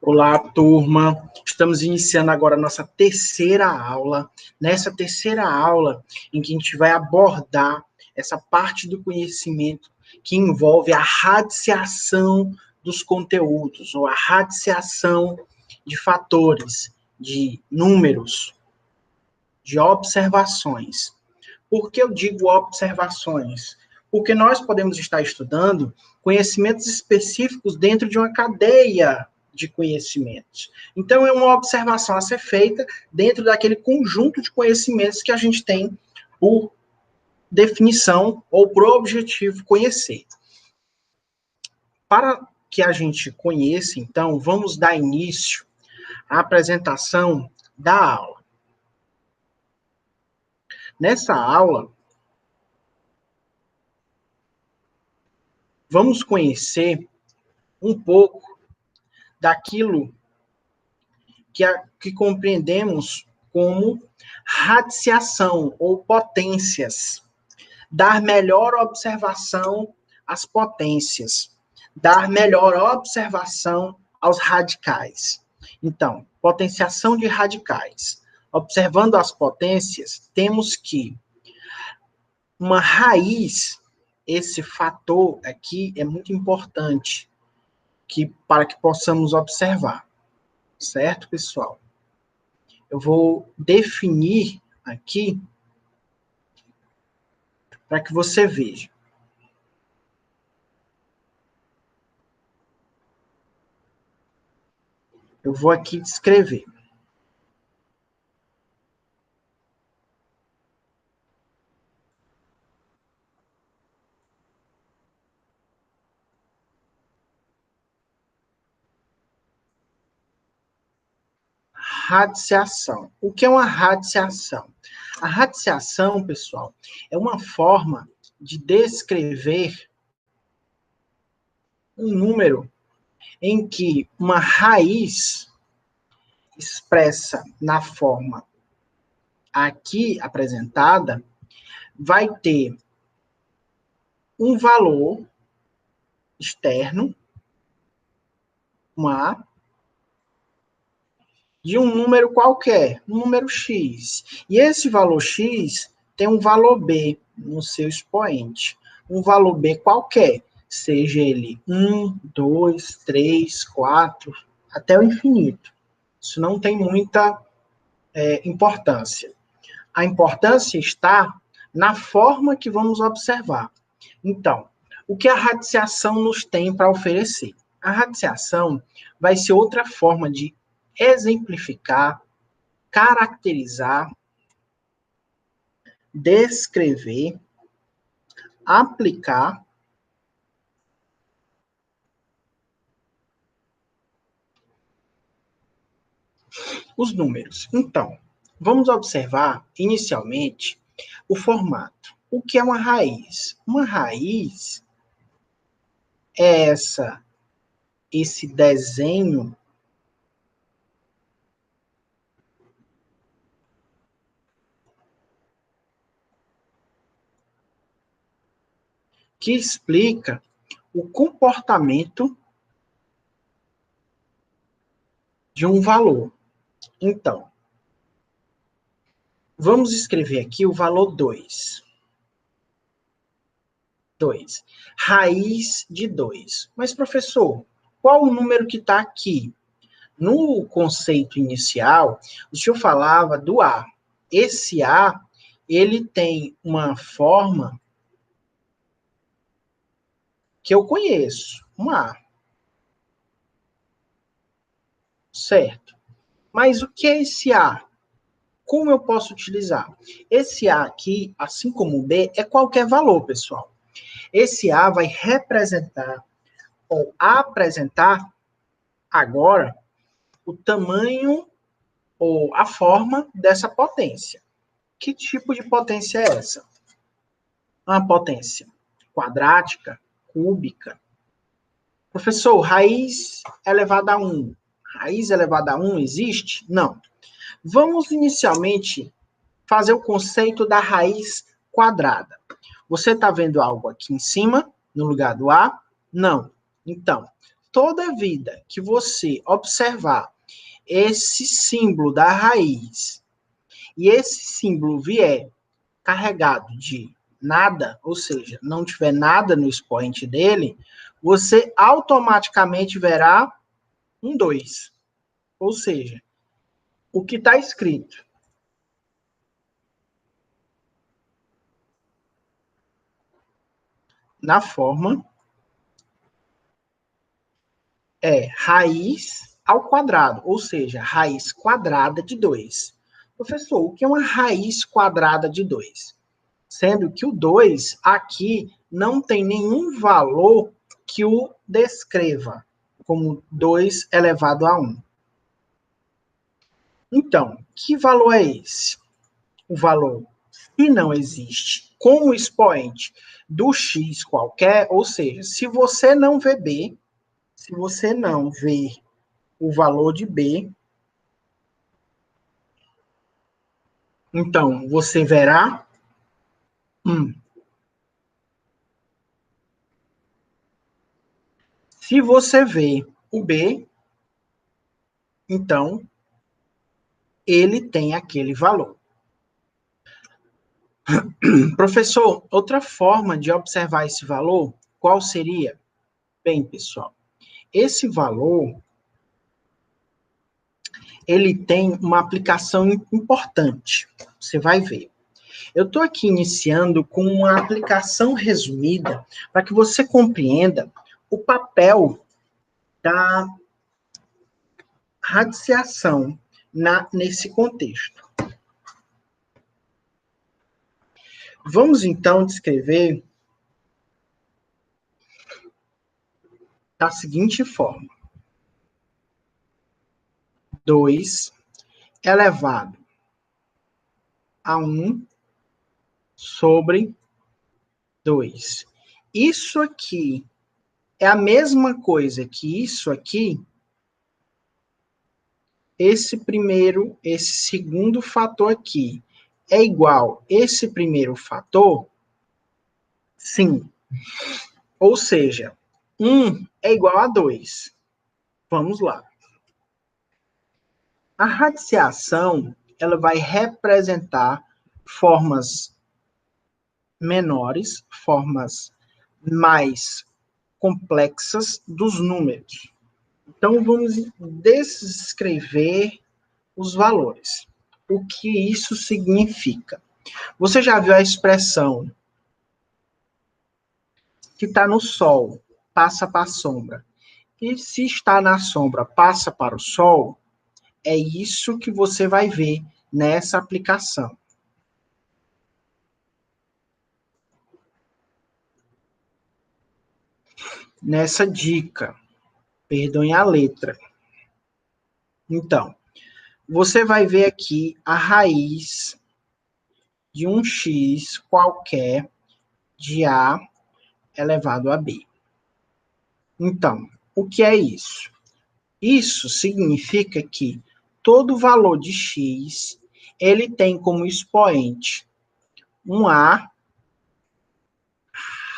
Olá, turma. Estamos iniciando agora a nossa terceira aula. Nessa terceira aula, em que a gente vai abordar essa parte do conhecimento que envolve a radiciação dos conteúdos, ou a radiciação de fatores, de números, de observações. Por que eu digo observações? Porque nós podemos estar estudando conhecimentos específicos dentro de uma cadeia de conhecimentos. Então, é uma observação a ser feita dentro daquele conjunto de conhecimentos que a gente tem por definição ou por objetivo conhecer. Para que a gente conheça, então, vamos dar início à apresentação da aula. Nessa aula, vamos conhecer um pouco daquilo que compreendemos como radiciação ou potências. Dar melhor observação às potências. Dar melhor observação aos radicais. Então, potenciação de radicais. Observando as potências, temos que uma raiz, esse fator aqui é muito importante para que possamos observar. Certo, pessoal? Eu vou definir aqui para que você veja. Eu vou aqui descrever. Radiciação. O que é uma radiciação? A radiciação, pessoal, é uma forma de descrever um número em que uma raiz expressa na forma aqui apresentada vai ter um valor externo, um A, de um número qualquer, um número X. E esse valor X tem um valor B no seu expoente. Um valor B qualquer, seja ele 1, 2, 3, 4, até o infinito. Isso não tem muita importância. A importância está na forma que vamos observar. Então, o que a radiciação nos tem para oferecer? A radiciação vai ser outra forma de exemplificar, caracterizar, descrever, aplicar os números. Então, vamos observar inicialmente o formato. O que é uma raiz? Uma raiz é esse desenho que explica o comportamento de um valor. Então, vamos escrever aqui o valor 2. 2. Raiz de 2. Mas, professor, qual o número que está aqui? No conceito inicial, o senhor falava do A. Esse A, ele tem uma forma que eu conheço, um A. Certo. Mas o que é esse A? Como eu posso utilizar? Esse A aqui, assim como o B, é qualquer valor, pessoal. Esse A vai representar ou apresentar agora o tamanho ou a forma dessa potência. Que tipo de potência é essa? Uma potência quadrática, cúbica. Professor, raiz elevada a 1. Raiz elevada a 1 existe? Não. Vamos inicialmente fazer o conceito da raiz quadrada. Você está vendo algo aqui em cima, no lugar do A? Não. Então, toda vida que você observar esse símbolo da raiz e esse símbolo vier carregado de nada, ou seja, não tiver nada no expoente dele, você automaticamente verá um 2. Ou seja, o que está escrito na forma é raiz ao quadrado, ou seja, raiz quadrada de 2. Professor, o que é uma raiz quadrada de 2? Sendo que o 2 aqui não tem nenhum valor que o descreva como 2 elevado a 1. Então, que valor é esse? O valor, se não existe, como expoente do x qualquer, ou seja, se você não vê b, se você não vê o valor de b, então você verá 1. Se você vê o b, então ele tem aquele valor. Professor, outra forma de observar esse valor, qual seria? Bem, pessoal, esse valor, ele tem uma aplicação importante. Você vai ver. Eu estou aqui iniciando com uma aplicação resumida para que você compreenda o papel da radiciação nesse contexto. Vamos, então, descrever da seguinte forma. 2 elevado a 1 sobre 2. Isso aqui é a mesma coisa que isso aqui, esse segundo fator aqui é igual esse primeiro fator? Sim. Ou seja, 1 é igual a 2. Vamos lá. A radiciação, ela vai representar formas menores, formas mais complexas dos números. Então, vamos descrever os valores. O que isso significa? Você já viu a expressão que está no sol, passa para a sombra. E se está na sombra, passa para o sol, é isso que você vai ver nessa aplicação. Nessa dica, perdoem a letra. Então, você vai ver aqui a raiz de um x qualquer de a elevado a b. Então, o que é isso? Isso significa que todo valor de x, ele tem como expoente um a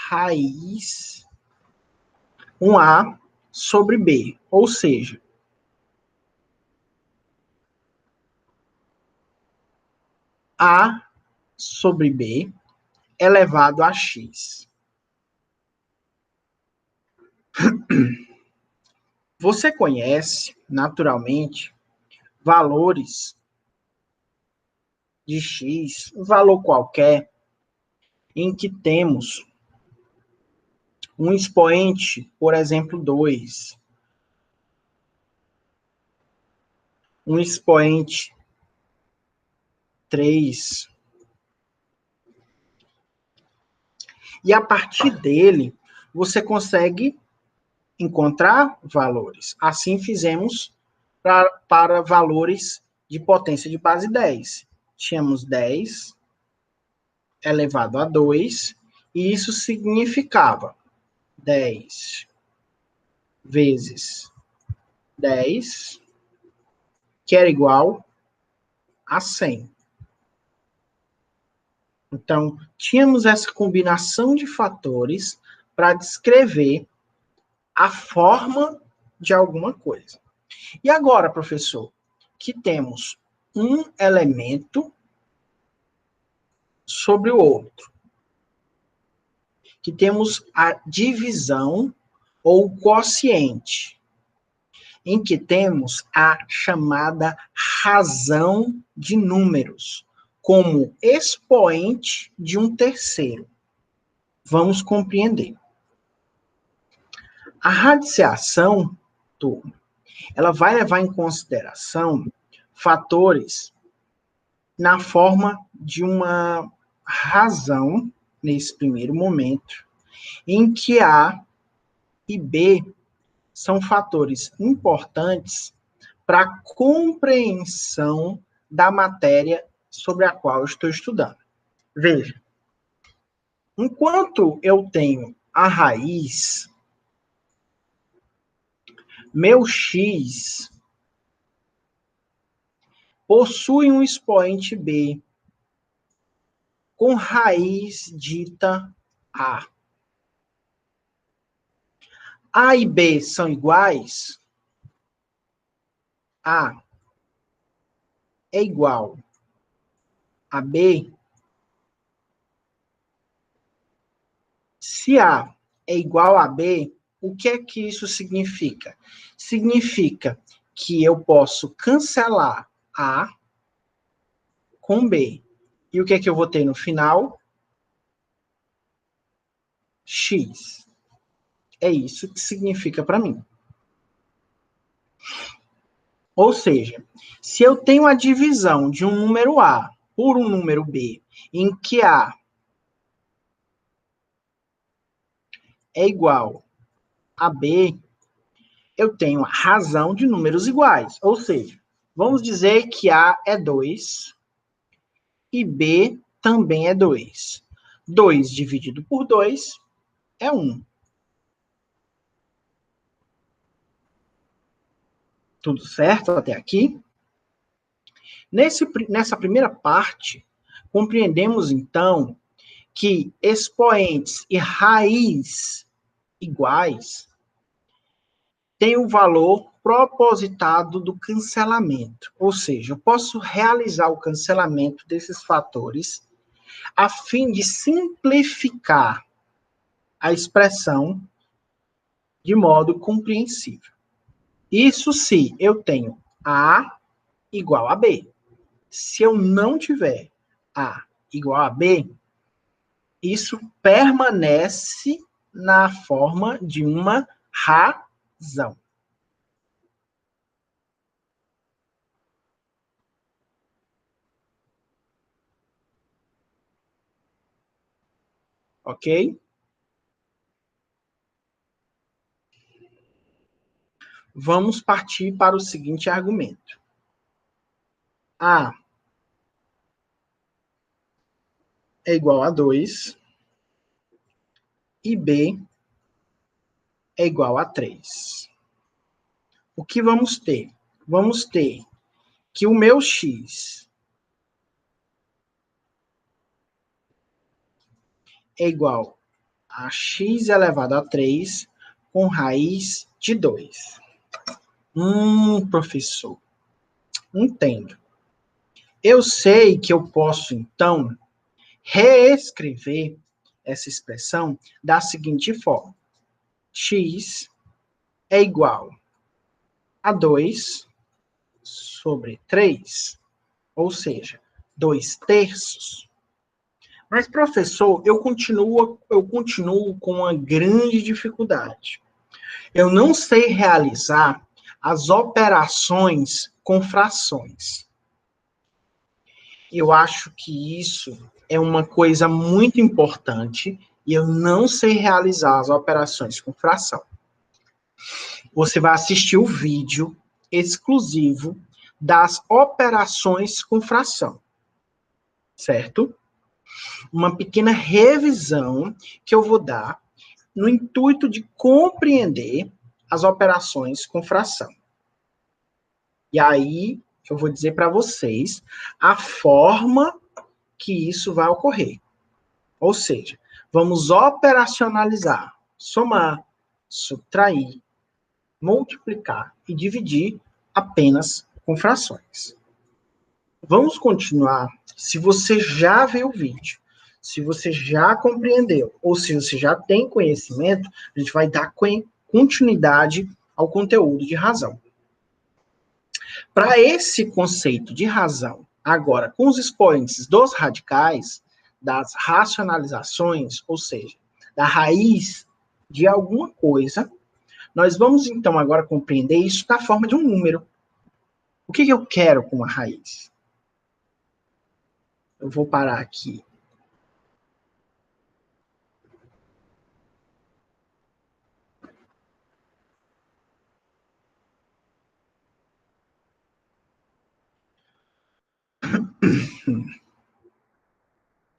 raiz, um a sobre b, ou seja, a sobre b elevado a x. Você conhece, naturalmente, valores de x, um valor qualquer, em que temos um expoente, por exemplo, 2, um expoente 3, e a partir dele, você consegue encontrar valores. Assim fizemos para valores de potência de base 10. Tínhamos 10 elevado a 2, e isso significava 10 vezes 10, que era igual a 100. Então, tínhamos essa combinação de fatores para descrever a forma de alguma coisa. E agora, professor, que temos um elemento sobre o outro, que temos a divisão ou quociente, em que temos a chamada razão de números, como expoente de um terceiro. Vamos compreender. A radiciação, turma, ela vai levar em consideração fatores na forma de uma razão, nesse primeiro momento, em que A e B são fatores importantes para a compreensão da matéria sobre a qual eu estou estudando. Veja, enquanto eu tenho a raiz, meu x possui um expoente b com raiz dita a. A e b são iguais? A é igual a b. Se A é igual a B, o que é que isso significa? Significa que eu posso cancelar A com B. E o que é que eu vou ter no final? X. É isso que significa para mim. Ou seja, se eu tenho a divisão de um número A por um número B, em que A é igual a B, eu tenho a razão de números iguais. Ou seja, vamos dizer que A é 2 e B também é 2. 2 dividido por 2 é 1. Tudo certo até aqui? Nessa primeira parte, compreendemos, então, que expoentes e raiz iguais têm o valor propositado do cancelamento. Ou seja, eu posso realizar o cancelamento desses fatores a fim de simplificar a expressão de modo compreensível. Isso se eu tenho A igual a B. Se eu não tiver A igual a B, isso permanece na forma de uma razão. Ok? Vamos partir para o seguinte argumento. A é igual a 2 e B é igual a 3. O que vamos ter? Vamos ter que o meu x é igual a x elevado a 3 com raiz de 2. Professor, entendo. Eu sei que eu posso, então, reescrever essa expressão da seguinte forma. X é igual a 2 sobre 3, ou seja, 2 terços. Mas, professor, eu continuo com uma grande dificuldade. Eu não sei realizar as operações com frações. Eu acho que isso é uma coisa muito importante e eu não sei realizar as operações com fração. Você vai assistir o vídeo exclusivo das operações com fração, certo? Uma pequena revisão que eu vou dar no intuito de compreender as operações com fração. E aí eu vou dizer para vocês a forma que isso vai ocorrer. Ou seja, vamos operacionalizar, somar, subtrair, multiplicar e dividir apenas com frações. Vamos continuar. Se você já viu o vídeo, se você já compreendeu, ou se você já tem conhecimento, a gente vai dar continuidade ao conteúdo de razão. Para esse conceito de razão, agora, com os expoentes dos radicais, das racionalizações, ou seja, da raiz de alguma coisa, nós vamos, então, agora compreender isso na forma de um número. O que eu quero com uma raiz? Eu vou parar aqui.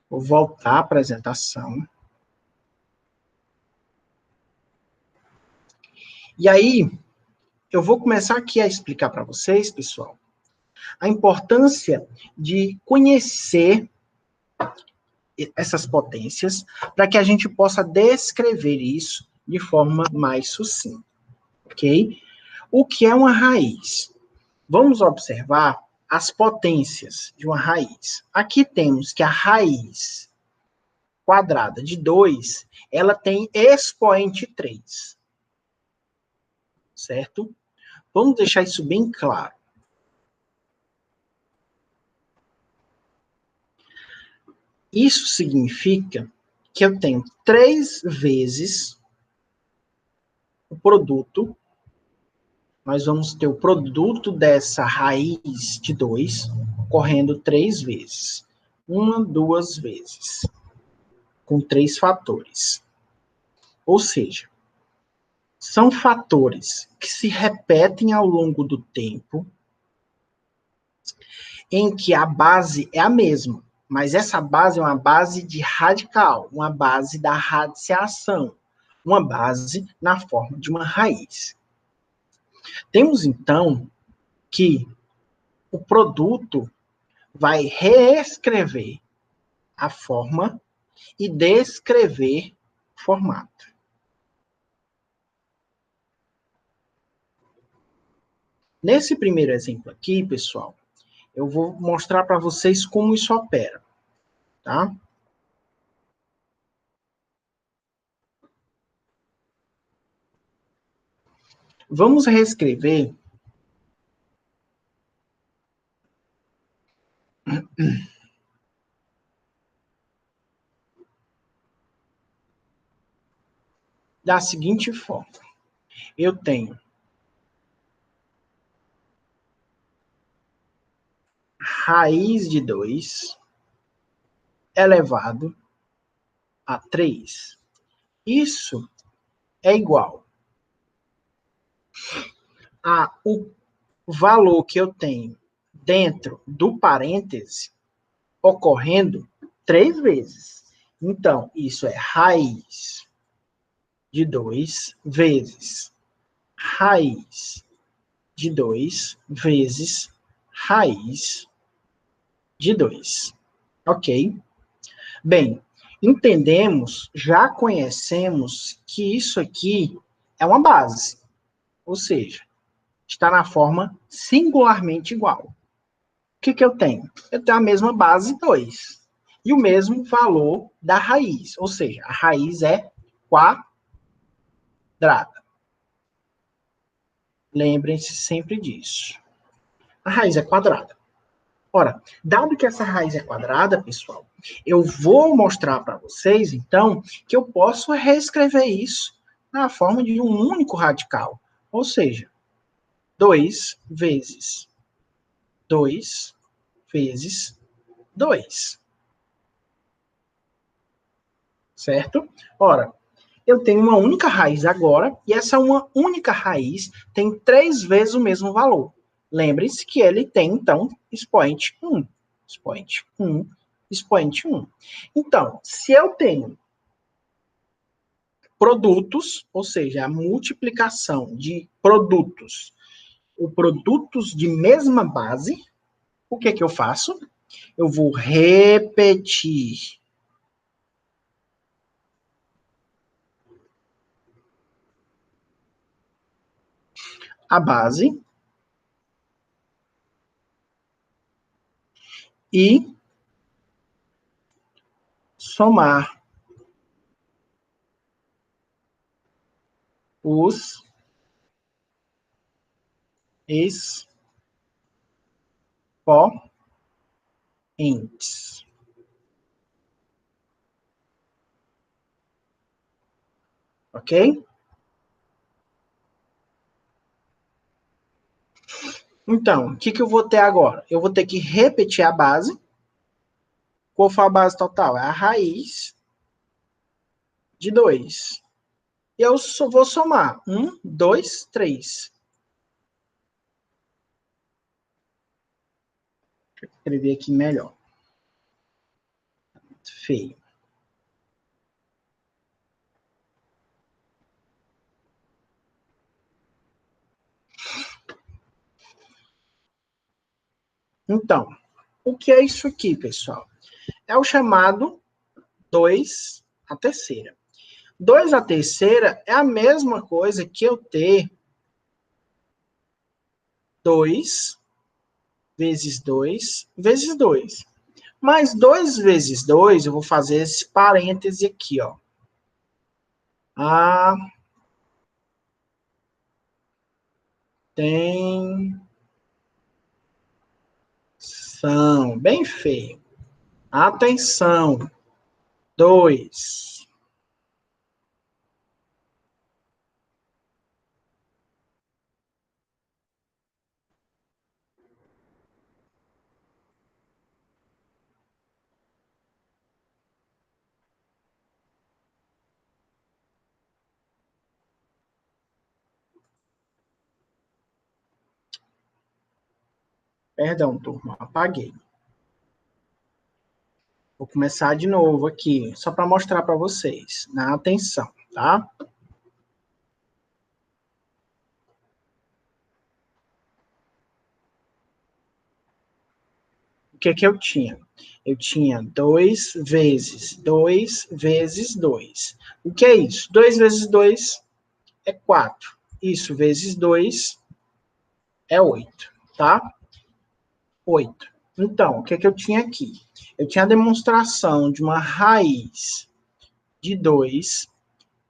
Vou voltar à apresentação. E aí, eu vou começar aqui a explicar para vocês, pessoal, a importância de conhecer essas potências para que a gente possa descrever isso de forma mais sucinta, ok? O que é uma raiz? Vamos observar as potências de uma raiz. Aqui temos que a raiz quadrada de 2, ela tem expoente 3, certo? Vamos deixar isso bem claro. Isso significa que eu tenho 3 vezes o produto. Nós vamos ter o produto dessa raiz de 2 correndo 3 vezes. 1, 2 vezes. Com 3 fatores. Ou seja, são fatores que se repetem ao longo do tempo, em que a base é a mesma, mas essa base é uma base de radical, uma base da radiciação, uma base na forma de uma raiz. Temos, então, que o produto vai reescrever a forma e descrever o formato. Nesse primeiro exemplo aqui, pessoal, eu vou mostrar para vocês como isso opera, tá? Vamos reescrever da seguinte forma. Eu tenho raiz de 2 elevado a 3. Isso é igual a o valor que eu tenho dentro do parêntese ocorrendo 3 vezes. Então, isso é raiz de 2 vezes raiz de 2 vezes raiz de 2. Ok? Bem, entendemos, já conhecemos que isso aqui é uma base. Ou seja, está na forma singularmente igual. O que eu tenho? Eu tenho a mesma base 2. E o mesmo valor da raiz. Ou seja, a raiz é quadrada. Lembrem-se sempre disso. A raiz é quadrada. Ora, dado que essa raiz é quadrada, pessoal, eu vou mostrar para vocês, então, que eu posso reescrever isso na forma de um único radical. Ou seja, 2 vezes 2 vezes 2. Certo? Ora, eu tenho uma única raiz agora, e essa uma única raiz tem 3 vezes o mesmo valor. Lembre-se que ele tem, então, expoente 1. Expoente 1, expoente 1. Então, se eu tenho produtos, ou seja, a multiplicação de produtos, ou produtos de mesma base, o que eu faço? Eu vou repetir a base e somar os expoentes. Ok? Então, o que eu vou ter agora? Eu vou ter que repetir a base. Qual foi a base total? É a raiz de 2. E eu só vou somar 1, 2, 3. Deixa eu escrever aqui melhor. Feio. Então, o que é isso aqui, pessoal? É o chamado 2 a terceira. 2 a terceira é a mesma coisa que eu ter 2 vezes 2 vezes 2. Mas 2 vezes 2, eu vou fazer esse parêntese aqui, ó. Atenção, bem feio. Atenção. 2. Perdão, turma, apaguei. Vou começar de novo aqui, só para mostrar para vocês. Na atenção, tá? O que que eu tinha? Eu tinha 2 vezes 2 vezes 2. O que é isso? 2 vezes 2 é 4. Isso vezes 2 é 8, tá? 8. Então, o que que eu tinha aqui? Eu tinha a demonstração de uma raiz de 2,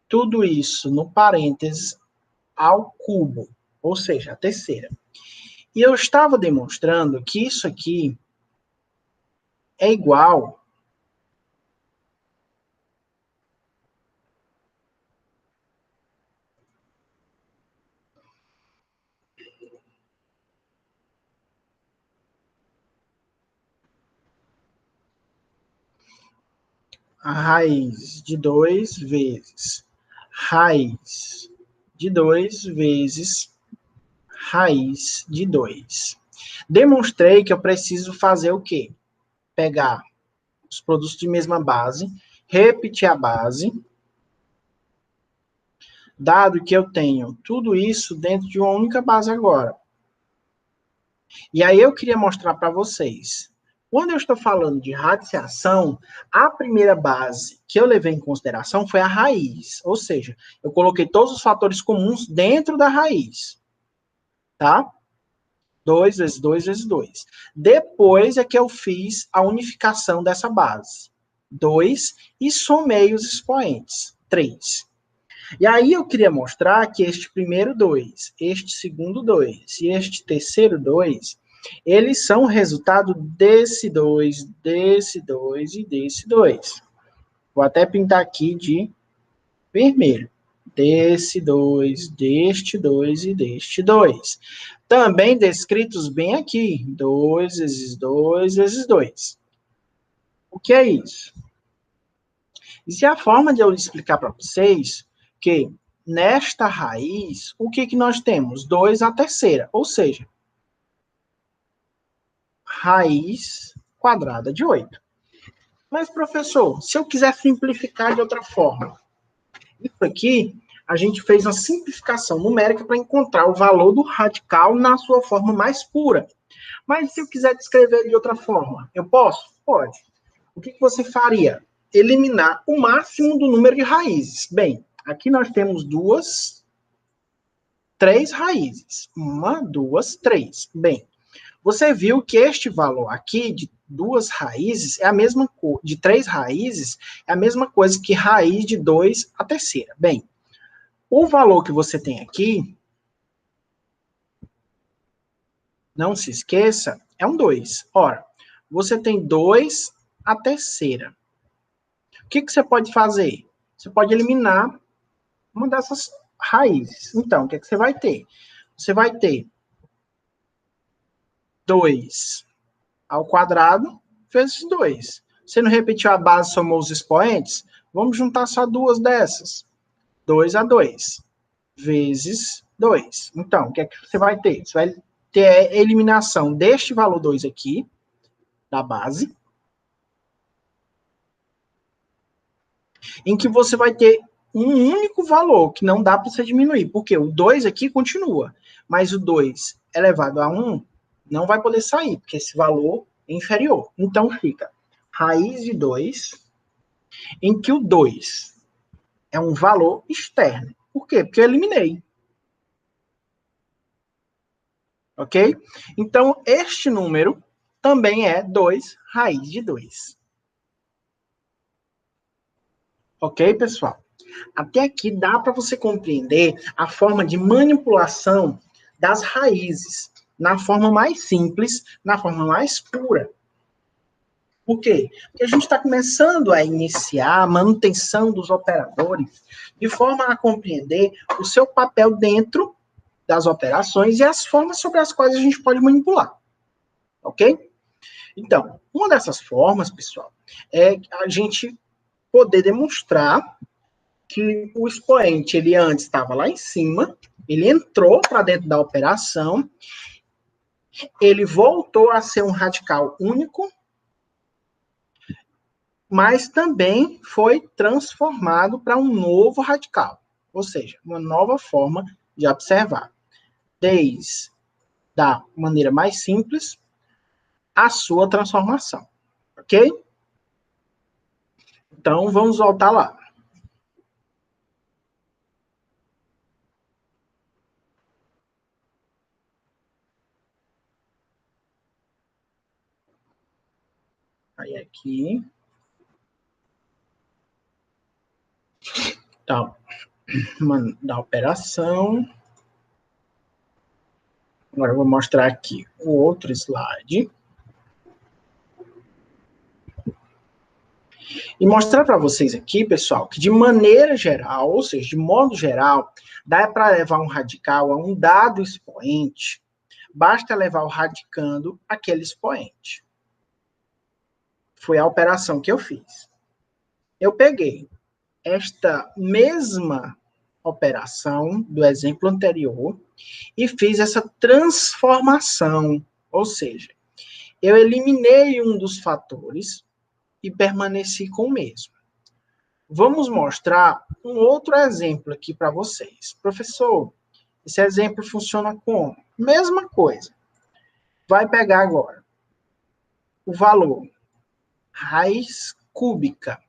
tudo isso no parênteses ao cubo, ou seja, a terceira. E eu estava demonstrando que isso aqui é igual a raiz de 2 vezes raiz de 2 vezes raiz de 2. Demonstrei que eu preciso fazer o quê? Pegar os produtos de mesma base, repetir a base, dado que eu tenho tudo isso dentro de uma única base agora. E aí eu queria mostrar para vocês. Quando eu estou falando de radiciação, a primeira base que eu levei em consideração foi a raiz. Ou seja, eu coloquei todos os fatores comuns dentro da raiz. Tá? 2 vezes 2 vezes 2. Depois é que eu fiz a unificação dessa base. 2 e somei os expoentes. 3. E aí eu queria mostrar que este primeiro 2, este segundo 2 e este terceiro 2, eles são o resultado desse 2, desse 2 e desse 2. Vou até pintar aqui de vermelho. Desse 2, deste 2 e deste 2. Também descritos bem aqui. 2 vezes 2 vezes 2. O que é isso? Isso é a forma de eu explicar para vocês que nesta raiz, o que, que nós temos? 2 à terceira, ou seja, raiz quadrada de 8. Mas, professor, se eu quiser simplificar de outra forma, isso aqui, a gente fez uma simplificação numérica para encontrar o valor do radical na sua forma mais pura. Mas se eu quiser descrever de outra forma, eu posso? Pode. O que, que você faria? Eliminar o máximo do número de raízes. Bem, aqui nós temos duas três raízes. 1, 2, 3. Bem, você viu que este valor aqui de duas raízes é a mesma coisa, de três raízes é a mesma coisa que raiz de 2 a terceira. Bem, o valor que você tem aqui, não se esqueça, é um 2. Ora, você tem 2 a terceira. O que você pode fazer? Você pode eliminar uma dessas raízes. Então, o que você vai ter? Você vai ter 2 ao quadrado vezes 2. Você não repetiu a base, somou os expoentes? Vamos juntar só duas dessas. 2 a 2 vezes 2. Então, o que é que você vai ter? Você vai ter a eliminação deste valor 2 aqui, da base, em que você vai ter um único valor, que não dá para você diminuir, porque o 2 aqui continua, mas o 2 elevado a 1 não vai poder sair, porque esse valor é inferior. Então, fica raiz de 2, em que o 2 é um valor externo. Por quê? Porque eu eliminei. Ok? Então, este número também é 2 raiz de 2. Ok, pessoal? Até aqui dá para você compreender a forma de manipulação das raízes, na forma mais simples, na forma mais pura. Por quê? Porque a gente está começando a iniciar a manutenção dos operadores de forma a compreender o seu papel dentro das operações e as formas sobre as quais a gente pode manipular. Ok? Então, uma dessas formas, pessoal, é a gente poder demonstrar que o expoente, ele antes estava lá em cima, ele entrou para dentro da operação, ele voltou a ser um radical único, mas também foi transformado para um novo radical, ou seja, uma nova forma de observar, desde da maneira mais simples a sua transformação, ok? Então, vamos voltar lá. Aí aqui, tá, da operação. Agora eu vou mostrar aqui o outro slide. E mostrar para vocês aqui, pessoal, que de maneira geral, ou seja, de modo geral, dá para levar um radical a um dado expoente, basta levar o radicando aquele expoente. Foi a operação que eu fiz. Eu peguei esta mesma operação do exemplo anterior e fiz essa transformação, ou seja, eu eliminei um dos fatores e permaneci com o mesmo. Vamos mostrar um outro exemplo aqui para vocês. Professor, esse exemplo funciona como? Mesma coisa. Vai pegar agora o valor raiz cúbica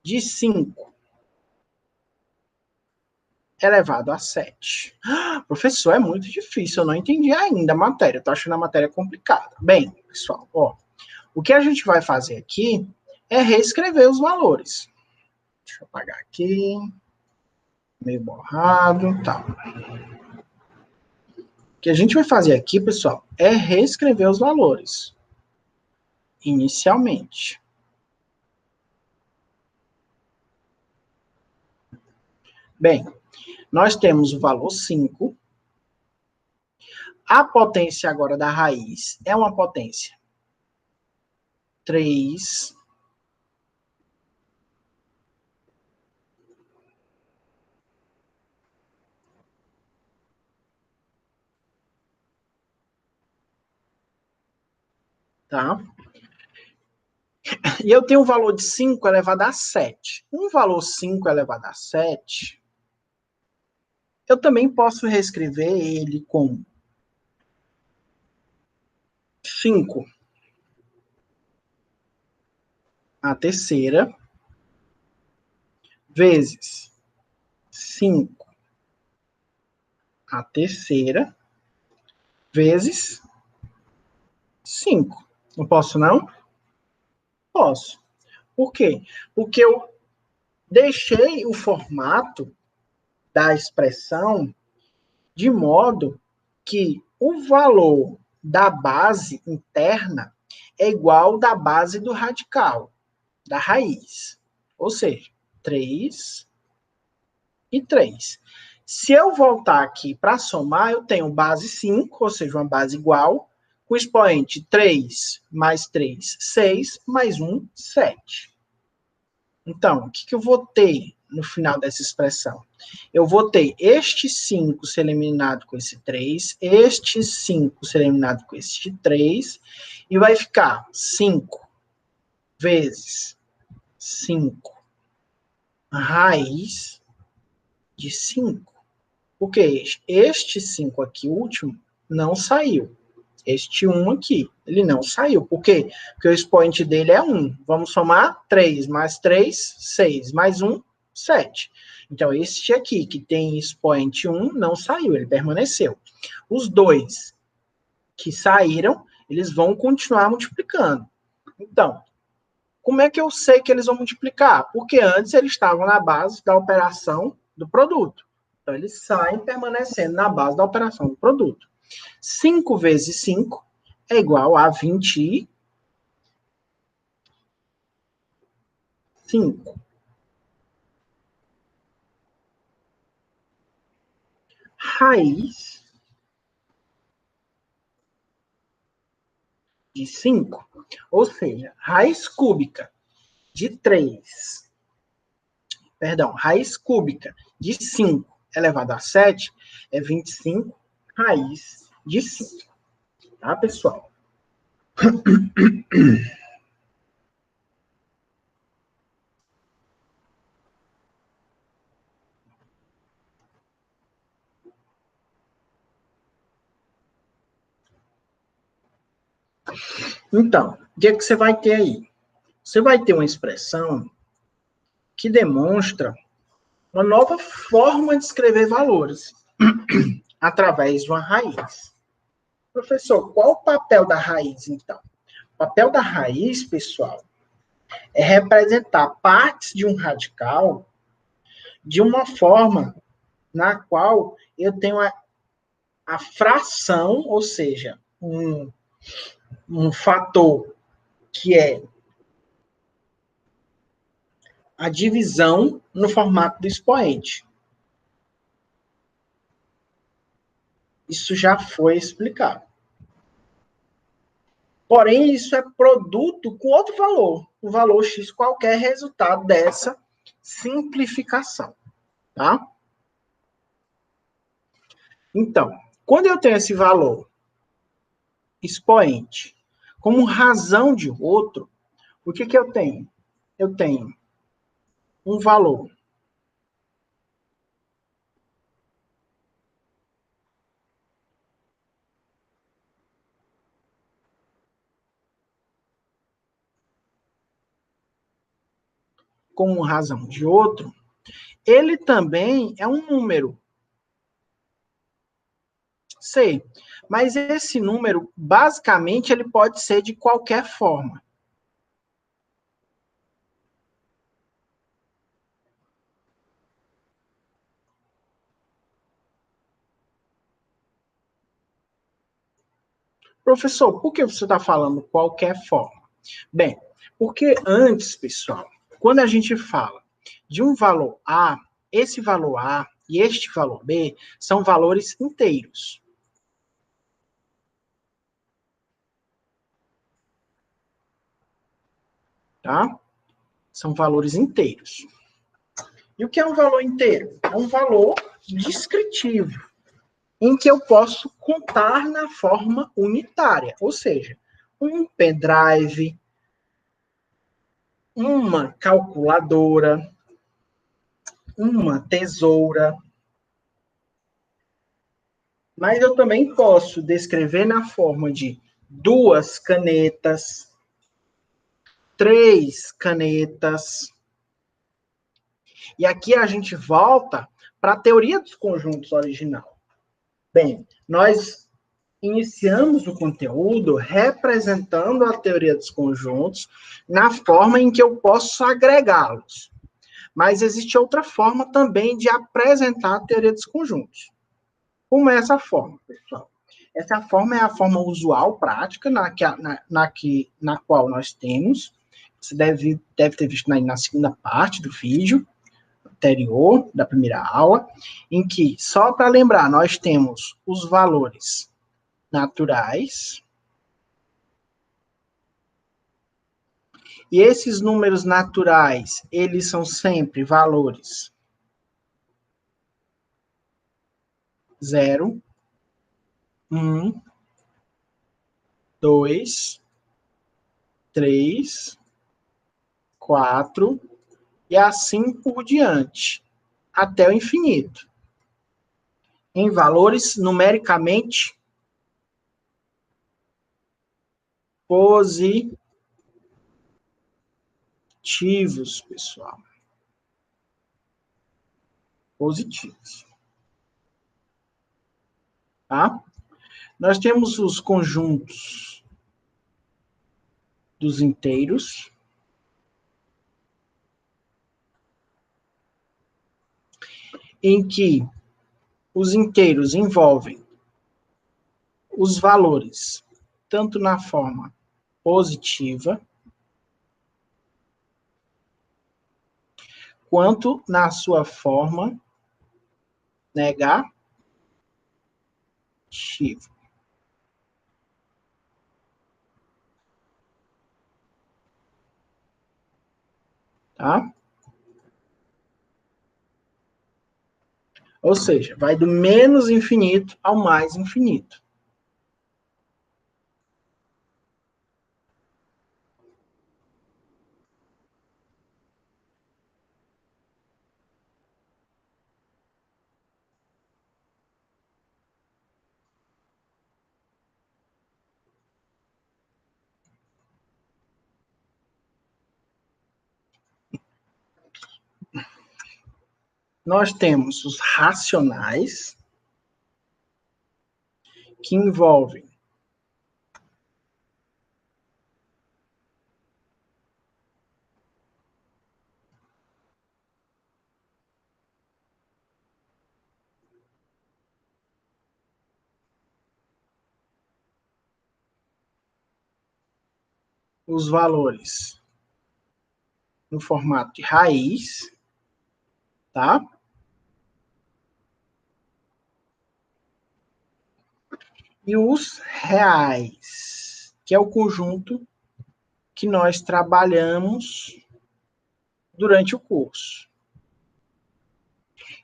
de 5 elevado a 7. Professor, é muito difícil, eu não entendi ainda a matéria, estou achando a matéria complicada. Bem, pessoal, ó, o que a gente vai fazer aqui é reescrever os valores. Deixa eu apagar aqui, meio borrado, tá. O que a gente vai fazer aqui, pessoal, é reescrever os valores, inicialmente. Bem, nós temos o valor 5. A potência agora da raiz é uma potência 3. Tá? E eu tenho um valor de 5 elevado a 7. Um valor 5 elevado a 7, eu também posso reescrever ele com 5 a terceira vezes 5 a terceira vezes 5. Não posso, não? Posso. Por quê? Porque eu deixei o formato da expressão de modo que o valor da base interna é igual ao da base do radical, da raiz. Ou seja, 3 e 3. Se eu voltar aqui para somar, eu tenho base 5, ou seja, uma base igual, com expoente 3 mais 3, 6, mais 1, 7. Então, o que eu vou ter no final dessa expressão? Eu vou ter este 5 ser eliminado com esse 3, este 5 ser eliminado com este 3, e vai ficar 5 vezes 5 raiz de 5. Porque este 5 aqui, último, não saiu. Este 1 aqui, ele não saiu. Por quê? Porque o expoente dele é 1. Vamos somar 3 mais 3, 6, mais 1, 7. Então, este aqui, que tem expoente 1, não saiu, ele permaneceu. Os dois que saíram, eles vão continuar multiplicando. Então, como é que eu sei que eles vão multiplicar? Porque antes eles estavam na base da operação do produto. Então, eles saem permanecendo na base da operação do produto. 5 vezes 5 é igual a 25. Raiz de 5, ou seja, raiz cúbica de 3, raiz cúbica de 5 elevado a 7 é 25 raiz de 5. Tá, pessoal? Então, o que é que você vai ter aí? Você vai ter uma expressão que demonstra uma nova forma de escrever valores através de uma raiz. Professor, qual o papel da raiz, então? O papel da raiz, pessoal, é representar partes de um radical de uma forma na qual eu tenho a fração, ou seja, um fator que é a divisão no formato do expoente. Isso já foi explicado. Porém, isso é produto com outro valor, um valor X qualquer, resultado dessa simplificação, tá? Então, quando eu tenho esse valor expoente como razão de outro, o que eu tenho? Eu tenho um valor como razão de outro, ele também é um número. Sei, mas esse número, basicamente, ele pode ser de qualquer forma. Professor, por que você está falando qualquer forma? Bem, porque antes, pessoal, quando a gente fala de um valor A, esse valor A e este valor B são valores inteiros. Tá? São valores inteiros. E o que é um valor inteiro? É um valor descritivo, em que eu posso contar na forma unitária, ou seja, um pendrive, uma calculadora, uma tesoura. Mas eu também posso descrever na forma de 2 canetas, 3 canetas. E aqui a gente volta para a teoria dos conjuntos original. Bem, nós iniciamos o conteúdo representando a teoria dos conjuntos na forma em que eu posso agregá-los. Mas existe outra forma também de apresentar a teoria dos conjuntos. Como é essa forma, pessoal? Essa forma é a forma usual, prática, na qual nós temos. Você deve ter visto na segunda parte do vídeo anterior, da primeira aula, em que, só para lembrar, nós temos os valores naturais. E esses números naturais, eles são sempre valores 0, 1, 2, 3, 4 e assim por diante, até o infinito. Em valores numericamente positivos, pessoal. Positivos. Tá? Nós temos os conjuntos dos inteiros. Em que os inteiros envolvem os valores, tanto na forma positiva, quanto na sua forma negativa. Tá? Ou seja, vai do menos infinito ao mais infinito. Nós temos os racionais, que envolvem os valores no formato de raiz, tá? E os reais, que é o conjunto que nós trabalhamos durante o curso.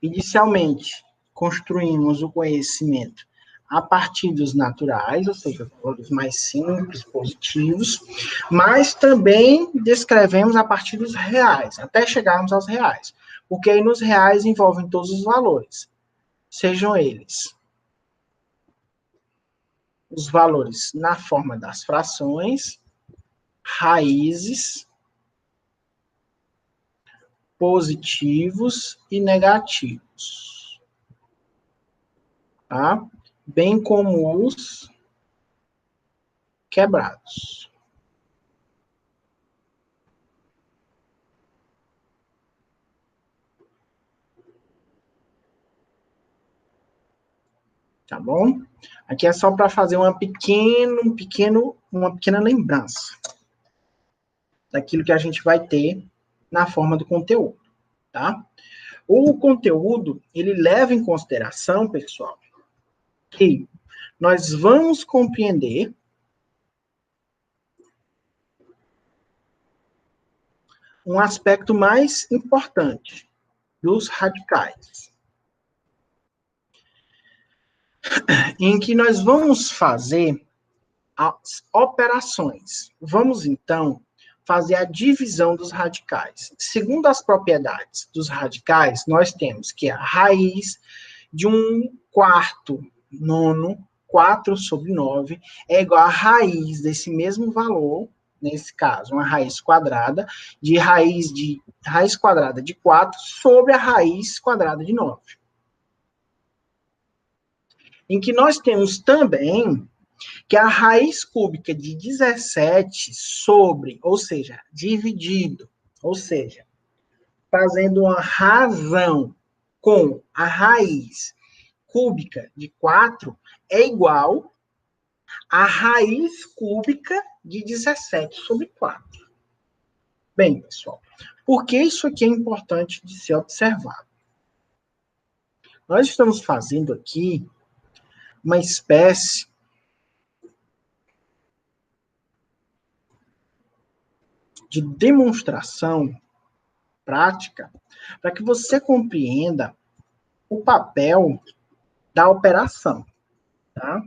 Inicialmente, construímos o conhecimento a partir dos naturais, ou seja, valores mais simples, positivos, mas também descrevemos a partir dos reais, até chegarmos aos reais, porque aí nos reais envolvem todos os valores, sejam eles os valores na forma das frações, raízes, positivos e negativos, tá? Bem como os quebrados. Tá bom? Aqui é só para fazer uma pequena lembrança daquilo que a gente vai ter na forma do conteúdo, tá? O conteúdo, ele leva em consideração, pessoal, que nós vamos compreender um aspecto mais importante dos radicais, em que nós vamos fazer as operações. Vamos, então, fazer a divisão dos radicais. Segundo as propriedades dos radicais, nós temos que a raiz de 1/4 nono, 4 sobre 9, é igual a raiz desse mesmo valor, nesse caso, uma raiz quadrada, de raiz quadrada de 4 sobre a raiz quadrada de 9. em que nós temos também que a raiz cúbica de 17 sobre, ou seja, dividido, ou seja, fazendo uma razão com a raiz cúbica de 4 é igual à raiz cúbica de 17 sobre 4. Bem, pessoal, por que isso aqui é importante de ser observado? Nós estamos fazendo aqui uma espécie de demonstração prática para que você compreenda o papel da operação, tá?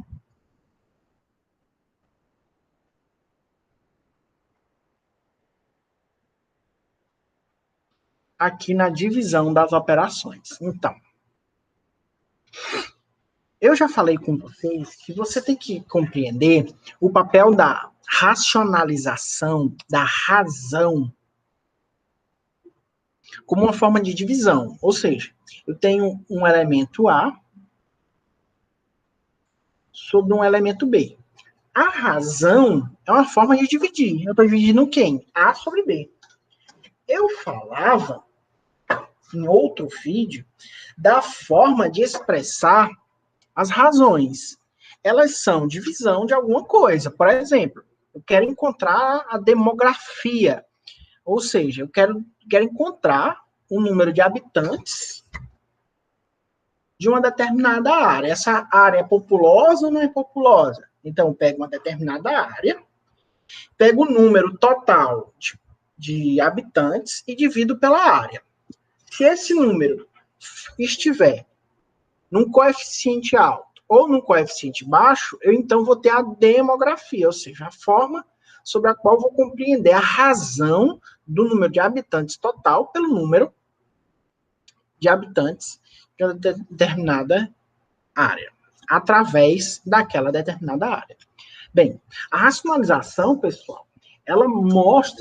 Aqui na divisão das operações. Então, eu já falei com vocês que você tem que compreender o papel da racionalização, da razão, como uma forma de divisão. Ou seja, eu tenho um elemento A sobre um elemento B. A razão é uma forma de dividir. Eu estou dividindo quem? A sobre B. Eu falava, em outro vídeo, da forma de expressar as razões. Elas são divisão de alguma coisa. Por exemplo, eu quero encontrar a demografia. Ou seja, eu quero encontrar o número de habitantes de uma determinada área. Essa área é populosa ou não é populosa? Então, eu pego uma determinada área, pego o número total de habitantes e divido pela área. Se esse número estiver num coeficiente alto ou num coeficiente baixo, eu então vou ter a demografia, ou seja, a forma sobre a qual vou compreender a razão do número de habitantes total pelo número de habitantes de uma determinada área, através daquela determinada área. Bem, a racionalização, pessoal, ela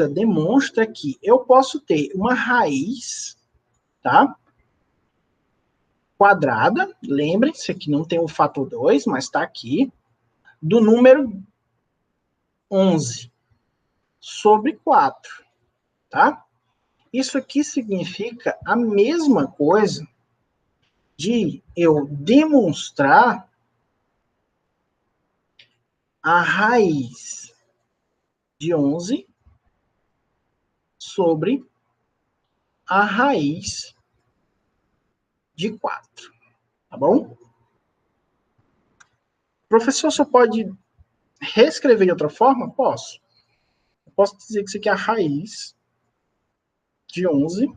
demonstra que eu posso ter uma raiz, tá? Quadrada, lembrem-se que não tem o fator 2, mas está aqui, do número 11 sobre 4, tá? Isso aqui significa a mesma coisa de eu demonstrar a raiz de 11 sobre a raiz de 4, tá bom? O professor só pode reescrever de outra forma? Posso. Eu posso dizer que isso aqui é a raiz de 11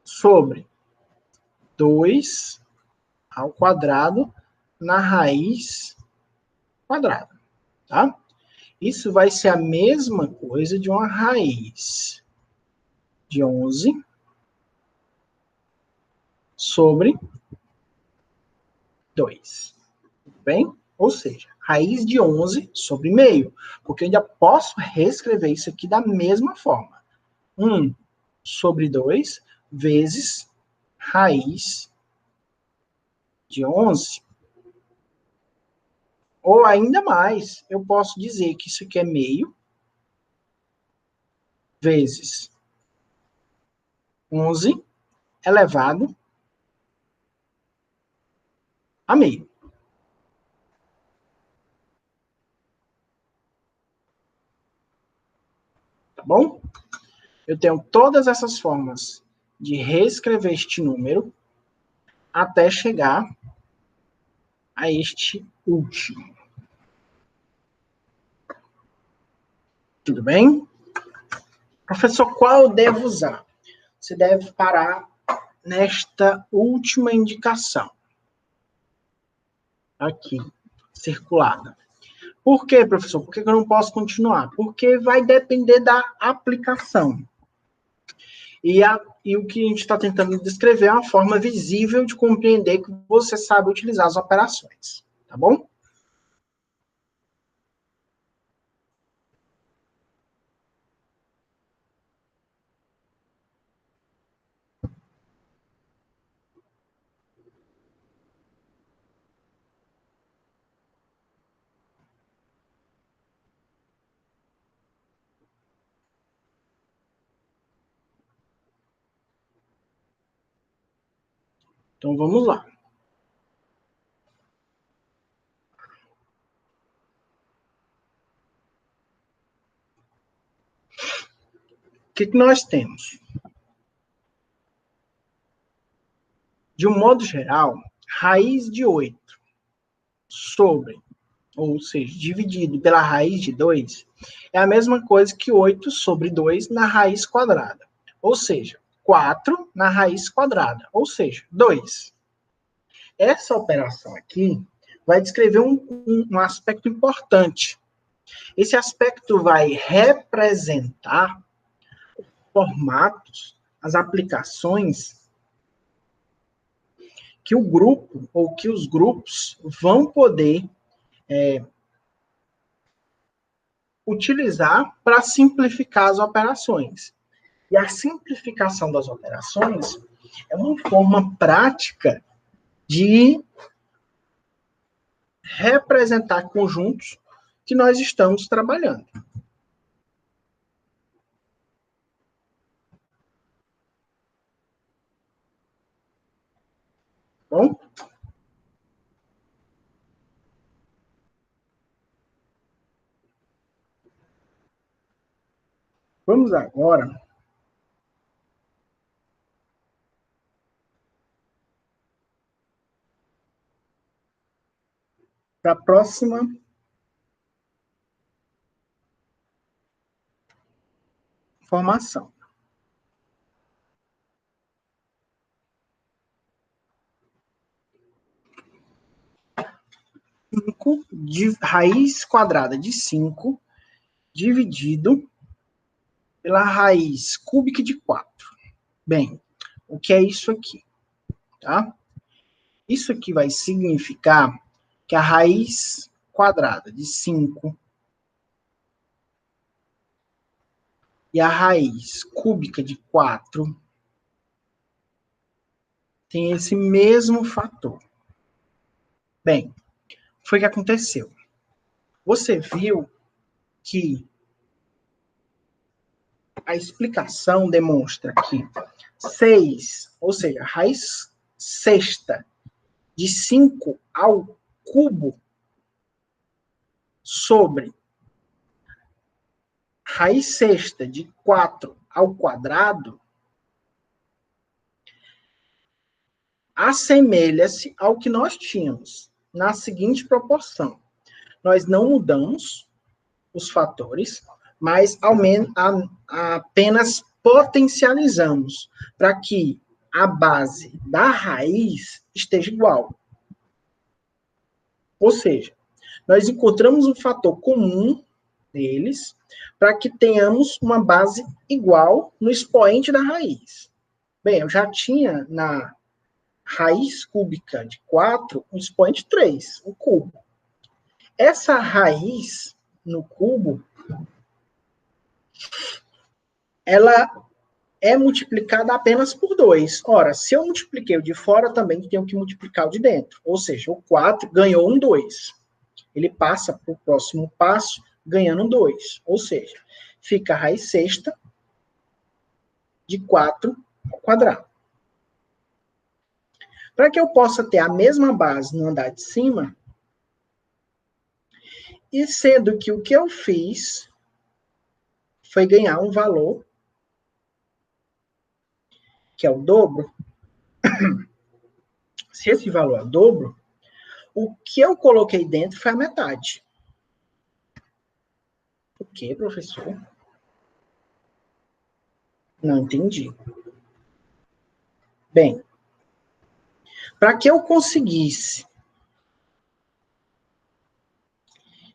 sobre 2 ao quadrado na raiz quadrada, tá? Isso vai ser a mesma coisa de uma raiz de 11 sobre 2. Tudo bem? Ou seja, raiz de 11 sobre meio. Porque eu ainda posso reescrever isso aqui da mesma forma. 1 sobre 2 vezes raiz de 11. Ou ainda mais, eu posso dizer que isso aqui é meio vezes 11 elevado a meio. Tá bom? Eu tenho todas essas formas de reescrever este número até chegar a este último. Tudo bem? Professor, qual eu devo usar? Você deve parar nesta última indicação. Aqui, circulada. Por quê, professor? Por que eu não posso continuar? Porque vai depender da aplicação. E o que a gente está tentando descrever é uma forma visível de compreender que você sabe utilizar as operações. Tá bom? Então, vamos lá. O que nós temos? De um modo geral, raiz de 8 sobre, ou seja, dividido pela raiz de 2, é a mesma coisa que 8 sobre 2 na raiz quadrada. Ou seja, 4 na raiz quadrada, ou seja, 2. Essa operação aqui vai descrever um aspecto importante. Esse aspecto vai representar formatos, as aplicações que o grupo ou que os grupos vão poder utilizar para simplificar as operações. E a simplificação das operações é uma forma prática de representar conjuntos que nós estamos trabalhando. Bom? Vamos agora para a próxima informação. 5 de raiz quadrada de 5 dividido pela raiz cúbica de 4. Bem, o que é isso aqui? Tá? Isso aqui vai significar que a raiz quadrada de 5 e a raiz cúbica de 4 tem esse mesmo fator. Bem, foi o que aconteceu. Você viu que a explicação demonstra que 6, ou seja, a raiz sexta de 5 ao cubo sobre raiz sexta de 4 ao quadrado assemelha-se ao que nós tínhamos na seguinte proporção. Nós não mudamos os fatores, mas apenas potencializamos para que a base da raiz esteja igual. Ou seja, nós encontramos um fator comum deles para que tenhamos uma base igual no expoente da raiz. Bem, eu já tinha na raiz cúbica de 4 um expoente 3, o cubo. Essa raiz no cubo, ela é multiplicada apenas por 2. Ora, se eu multipliquei o de fora, também tenho que multiplicar o de dentro. Ou seja, o 4 ganhou um 2. Ele passa para o próximo passo ganhando um 2. Ou seja, fica a raiz sexta de 4 ao quadrado. Para que eu possa ter a mesma base no andar de cima, e sendo que o que eu fiz foi ganhar um valor que é o dobro, se esse valor é o dobro, o que eu coloquei dentro foi a metade. O que, professor? Não entendi. Bem, para que eu conseguisse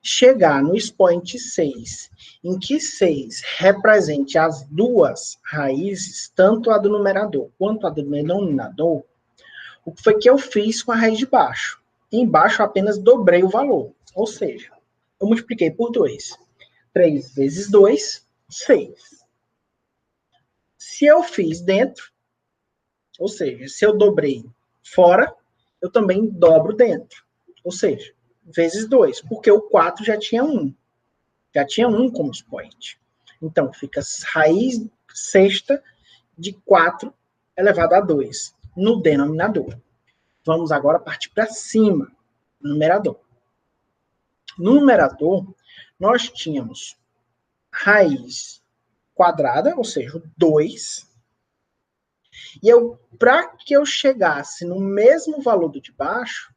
chegar no expoente 6, em que 6 represente as duas raízes, tanto a do numerador quanto a do denominador, o que foi que eu fiz com a raiz de baixo? Embaixo eu apenas dobrei o valor, ou seja, eu multipliquei por 2. 3 vezes 2, 6. Se eu fiz dentro, ou seja, se eu dobrei fora, eu também dobro dentro. Ou seja, vezes 2, porque o 4 já tinha 1. Já tinha 1 como expoente. Então, fica raiz sexta de 4 elevado a 2 no denominador. Vamos agora partir para cima, no numerador. No numerador, nós tínhamos raiz quadrada, ou seja, 2. E para que eu chegasse no mesmo valor do de baixo,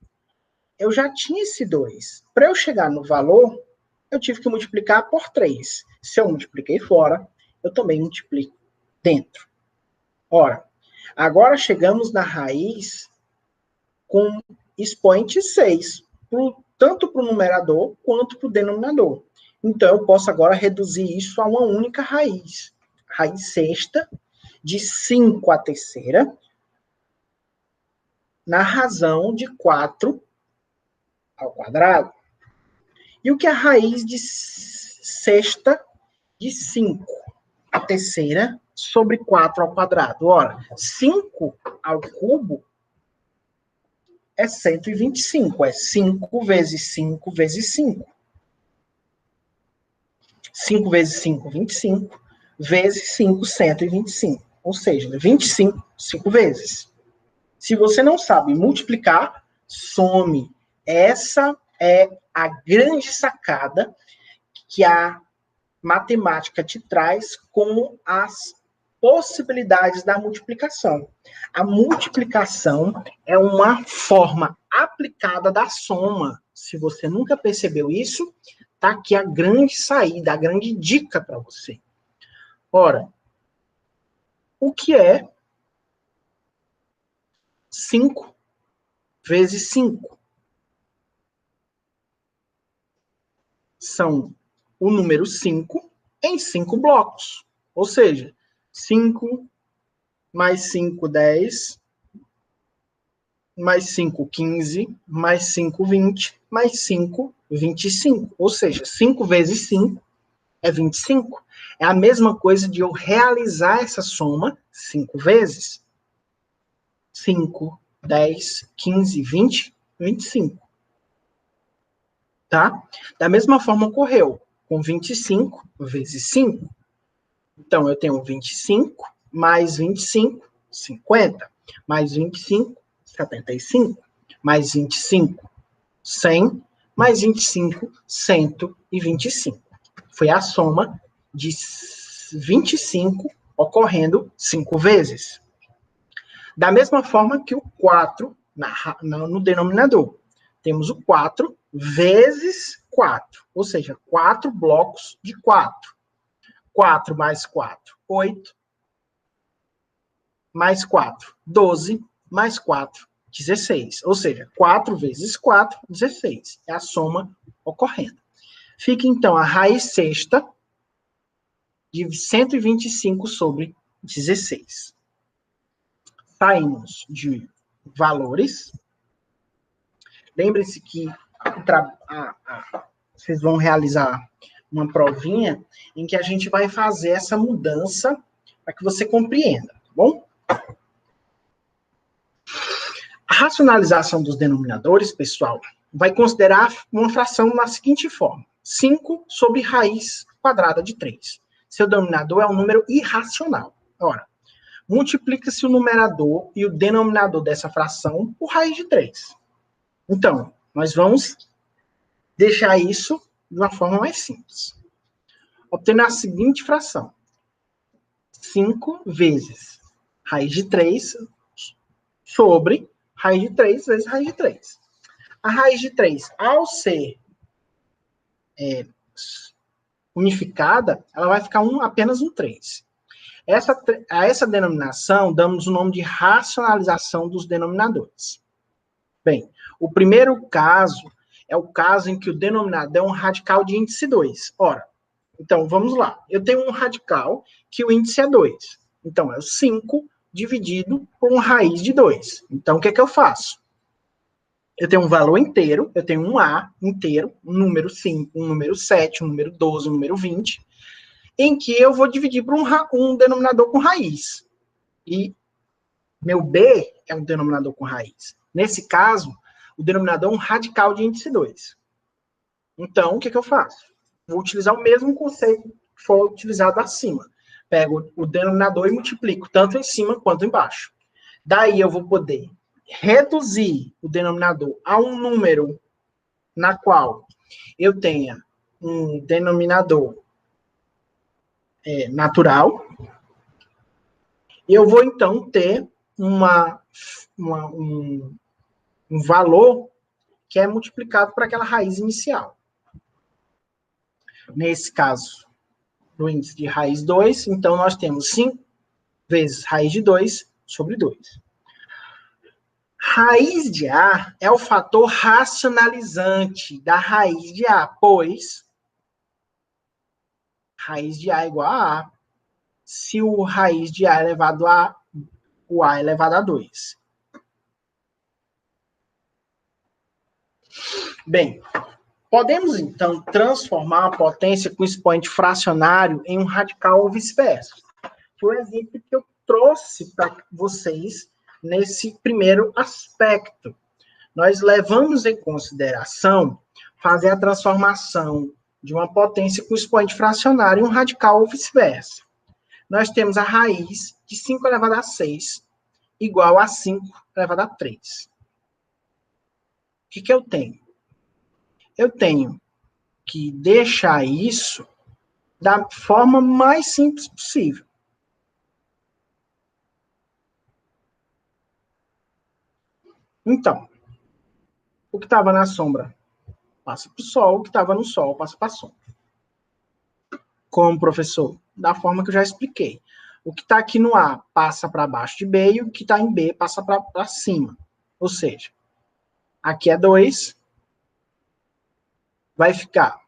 eu já tinha esse 2. Para eu chegar no valor, eu tive que multiplicar por 3. Se eu multipliquei fora, eu também multiplico dentro. Ora, agora chegamos na raiz com expoente 6, tanto para o numerador quanto para o denominador. Então, eu posso agora reduzir isso a uma única raiz. Raiz sexta de 5 à terceira, na razão de 4 ao quadrado. E o que é a raiz de sexta de 5 à terceira sobre 4 ao quadrado? Ora, 5 ao cubo é 125. É 5 vezes 5 vezes 5. 5 vezes 5, 25. Vezes 5, 125. Ou seja, 25, 5 vezes. Se você não sabe multiplicar, some. Essa é a grande sacada que a matemática te traz com as possibilidades da multiplicação. A multiplicação é uma forma aplicada da soma. Se você nunca percebeu isso, tá aqui a grande saída, a grande dica para você. Ora, o que é 5 vezes 5? São o número 5 em 5 blocos. Ou seja, 5 mais 5, 10, mais 5, 15, mais 5, 20, mais 5, 25. Ou seja, 5 vezes 5 é 25. É a mesma coisa de eu realizar essa soma 5 vezes. 5, 10, 15, 20, 25. Tá? Da mesma forma ocorreu com 25 vezes 5. Então, eu tenho 25 mais 25, 50. Mais 25, 75. Mais 25, 100. Mais 25, 125. Foi a soma de 25 ocorrendo 5 vezes. Da mesma forma que o 4 no denominador. Temos o 4 vezes 4, ou seja, 4 blocos de 4. 4 mais 4, 8. Mais 4, 12. Mais 4, 16. Ou seja, 4 vezes 4, 16. É a soma ocorrendo. Fica, então, a raiz sexta de 125 sobre 16. Saímos de valores. Lembre-se que vocês vão realizar uma provinha em que a gente vai fazer essa mudança para que você compreenda, tá bom? A racionalização dos denominadores, pessoal, vai considerar uma fração na seguinte forma: 5 sobre raiz quadrada de 3. Seu denominador é um número irracional. Ora, multiplica-se o numerador e o denominador dessa fração por raiz de 3. Então, nós vamos deixar isso de uma forma mais simples. Obtendo a seguinte fração: 5 vezes raiz de 3 sobre raiz de 3 vezes raiz de 3. A raiz de 3, ao ser unificada, ela vai ficar apenas um 3. A essa denominação, damos o nome de racionalização dos denominadores. Bem, o primeiro caso é o caso em que o denominador é um radical de índice 2. Ora, então, vamos lá. Eu tenho um radical que o índice é 2. Então, é o 5 dividido por uma raiz de 2. Então, o que é que eu faço? Eu tenho um valor inteiro, eu tenho um A inteiro, um número 5, um número 7, um número 12, um número 20, em que eu vou dividir por um denominador com raiz. E meu B é um denominador com raiz. Nesse caso, o denominador é um radical de índice 2. Então, o que eu faço? Vou utilizar o mesmo conceito que foi utilizado acima. Pego o denominador e multiplico tanto em cima quanto embaixo. Daí eu vou poder reduzir o denominador a um número na qual eu tenha um denominador natural, eu vou, então, ter um valor que é multiplicado por aquela raiz inicial. Nesse caso, do índice de raiz 2, então nós temos 5 vezes raiz de 2 sobre 2. Raiz de A é o fator racionalizante da raiz de A, pois raiz de A é igual a A. Se o raiz de A é elevado a A, o A é elevado a 2. Bem, podemos, então, transformar a potência com expoente fracionário em um radical ou vice-versa. Foi o exemplo que eu trouxe para vocês nesse primeiro aspecto. Nós levamos em consideração fazer a transformação de uma potência com expoente fracionário em um radical ou vice-versa. Nós temos a raiz de 5 elevado a 6 igual a 5 elevado a 3. O que eu tenho? Eu tenho que deixar isso da forma mais simples possível. Então, o que estava na sombra passa para o sol, o que estava no sol passa para a sombra. Como, professor? Da forma que eu já expliquei. O que está aqui no A passa para baixo de B e o que está em B passa para cima. Ou seja, aqui é 2, vai ficar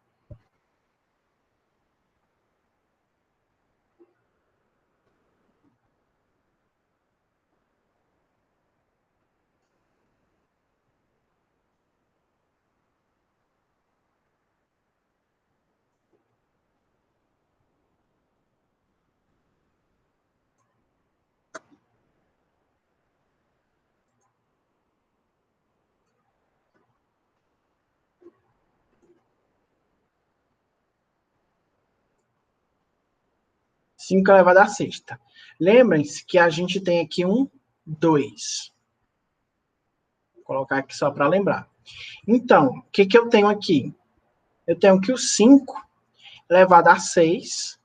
5 elevado a sexta. Lembrem-se que a gente tem aqui um 2. Vou colocar aqui só para lembrar. Então, o que eu tenho aqui? Eu tenho que o 5 elevado a 6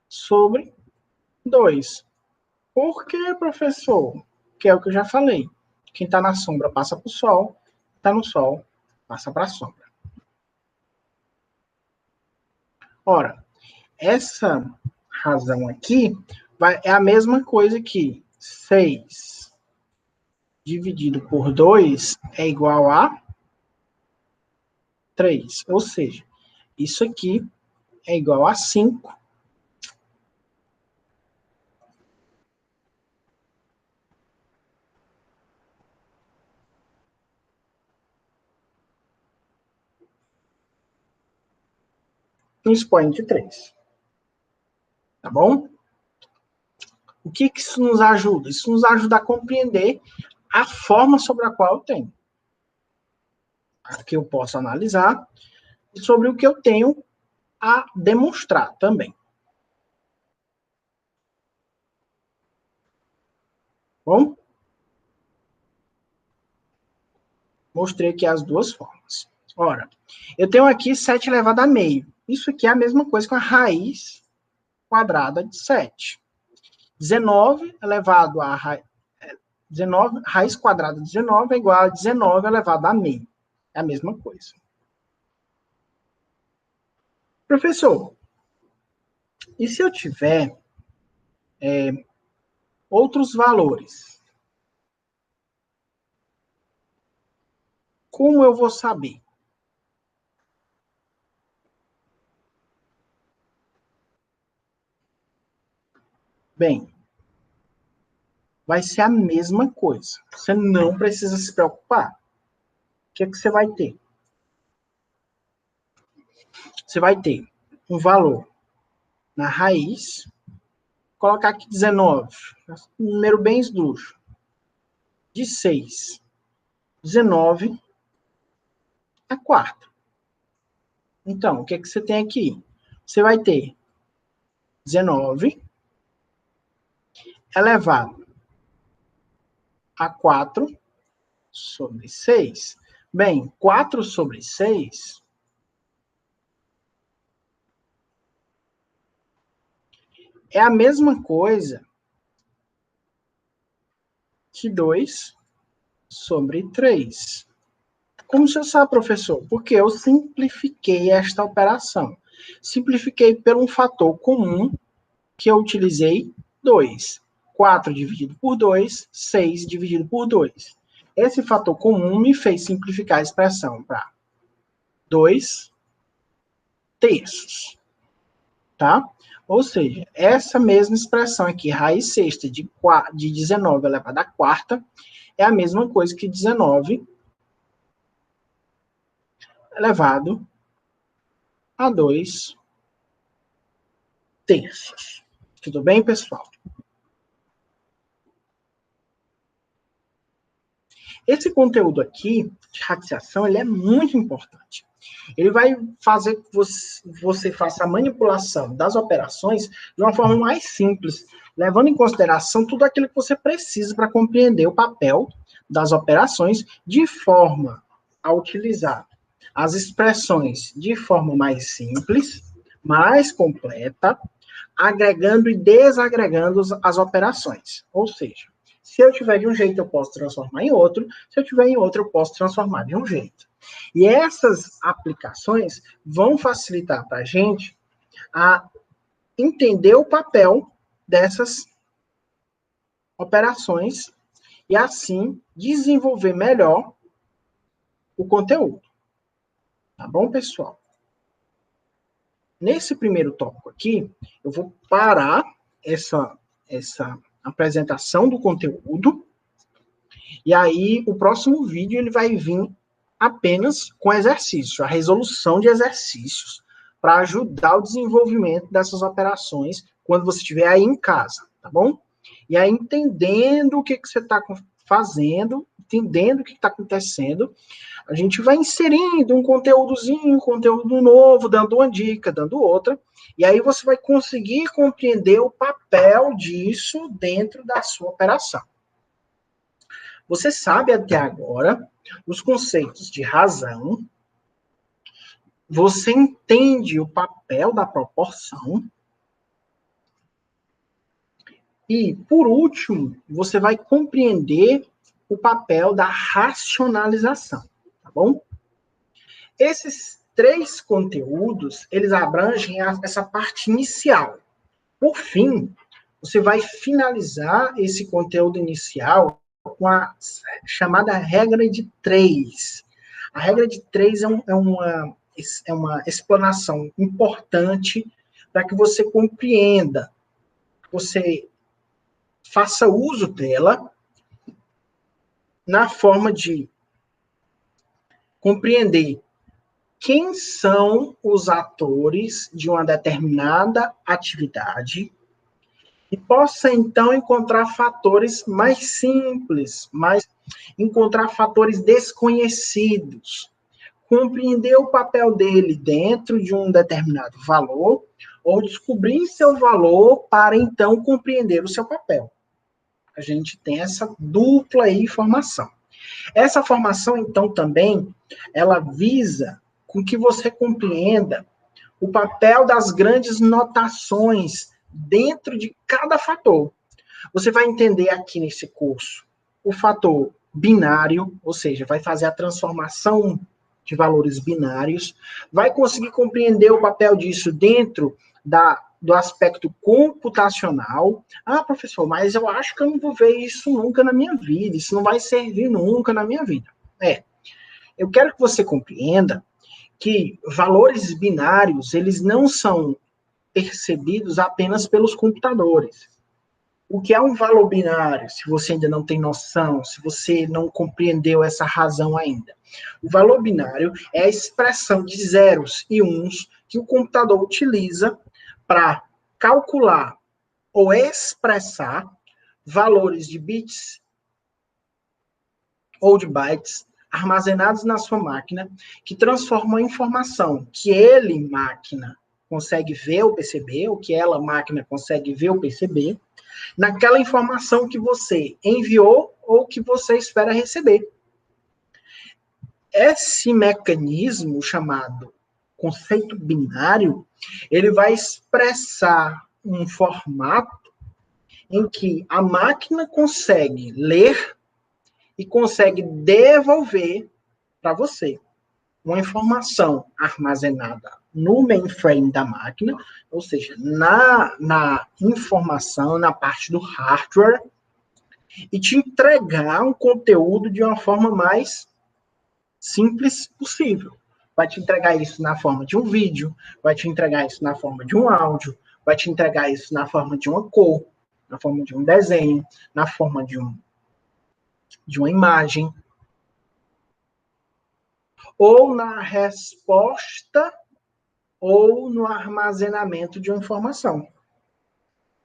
sobre 2. Por que, professor? Que é o que eu já falei. Quem está na sombra passa para o sol, está no sol, passa para a sombra. Ora, essa razão aqui é a mesma coisa que 6 dividido por 2 é igual a 3. Ou seja, isso aqui é igual a 5. No expoente 3. Tá bom? O que isso nos ajuda? Isso nos ajuda a compreender a forma sobre a qual eu tenho. A que eu posso analisar e sobre o que eu tenho a demonstrar também. Bom? Mostrei aqui as duas formas. Ora, eu tenho aqui 7 elevado a meio. Isso aqui é a mesma coisa que a raiz quadrada de 7. 19 elevado a 19, raiz quadrada de 19 é igual a 19 elevado a meio. É a mesma coisa. Professor, e se eu tiver outros valores? Como eu vou saber? Bem, vai ser a mesma coisa. Você não precisa se preocupar. O que é que você vai ter? Você vai ter um valor na raiz, colocar aqui 19, número bem esdrúxulo, de 6. 19 a quarta. Então, o que é que você tem aqui? Você vai ter 19 elevado a 4/6. Bem, 4/6 é a mesma coisa que 2/3. Como você sabe, professor? Porque eu simplifiquei esta operação. Simplifiquei por um fator comum que eu utilizei 2. 4 dividido por 2, 6 dividido por 2. Esse fator comum me fez simplificar a expressão para 2/3. Tá? Ou seja, essa mesma expressão aqui, raiz sexta de 19 elevado à quarta, é a mesma coisa que 19 elevado a 2/3. Tudo bem, pessoal? Esse conteúdo aqui, de radiciação, ele é muito importante. Ele vai fazer que você faça a manipulação das operações de uma forma mais simples, levando em consideração tudo aquilo que você precisa para compreender o papel das operações, de forma a utilizar as expressões de forma mais simples, mais completa, agregando e desagregando as operações. Ou seja, se eu tiver de um jeito, eu posso transformar em outro. Se eu tiver em outro, eu posso transformar de um jeito. E essas aplicações vão facilitar para a gente a entender o papel dessas operações e, assim, desenvolver melhor o conteúdo. Tá bom, pessoal? Nesse primeiro tópico aqui, eu vou parar essa apresentação do conteúdo, e aí o próximo vídeo ele vai vir apenas com exercício, a resolução de exercícios, para ajudar o desenvolvimento dessas operações quando você estiver aí em casa, tá bom? E aí, entendendo o que você está fazendo, entendendo o que está acontecendo, a gente vai inserindo um conteúdozinho, um conteúdo novo, dando uma dica, dando outra, e aí você vai conseguir compreender o papel disso dentro da sua operação. Você sabe até agora os conceitos de razão, você entende o papel da proporção, e, por último, você vai compreender o papel da racionalização, tá bom? Esses 3 conteúdos, eles abrangem essa parte inicial. Por fim, você vai finalizar esse conteúdo inicial com a chamada regra de 3. A regra de 3 é uma explanação importante para que você compreenda, você faça uso dela na forma de compreender quem são os atores de uma determinada atividade e possa, então, encontrar fatores mais simples, encontrar fatores desconhecidos, compreender o papel dele dentro de um determinado valor ou descobrir seu valor para, então, compreender o seu papel. A gente tem essa dupla aí formação. Essa formação, então, também, ela visa com que você compreenda o papel das grandes notações dentro de cada fator. Você vai entender aqui nesse curso o fator binário, ou seja, vai fazer a transformação de valores binários, vai conseguir compreender o papel disso dentro do aspecto computacional. Ah, professor, mas eu acho que eu não vou ver isso nunca na minha vida, isso não vai servir nunca na minha vida. Eu quero que você compreenda que valores binários, eles não são percebidos apenas pelos computadores. O que é um valor binário, se você ainda não tem noção, se você não compreendeu essa razão ainda? O valor binário é a expressão de zeros e uns que o computador utiliza para calcular ou expressar valores de bits ou de bytes armazenados na sua máquina, que transformam a informação que ele, máquina, consegue ver ou perceber, ou que ela, máquina, consegue ver ou perceber, naquela informação que você enviou ou que você espera receber. Esse mecanismo chamado conceito binário, ele vai expressar um formato em que a máquina consegue ler e consegue devolver para você uma informação armazenada no mainframe da máquina, ou seja, na informação, na parte do hardware, e te entregar um conteúdo de uma forma mais simples possível. Vai te entregar isso na forma de um vídeo, vai te entregar isso na forma de um áudio, vai te entregar isso na forma de uma cor, na forma de um desenho, na forma de uma imagem, ou na resposta ou no armazenamento de uma informação.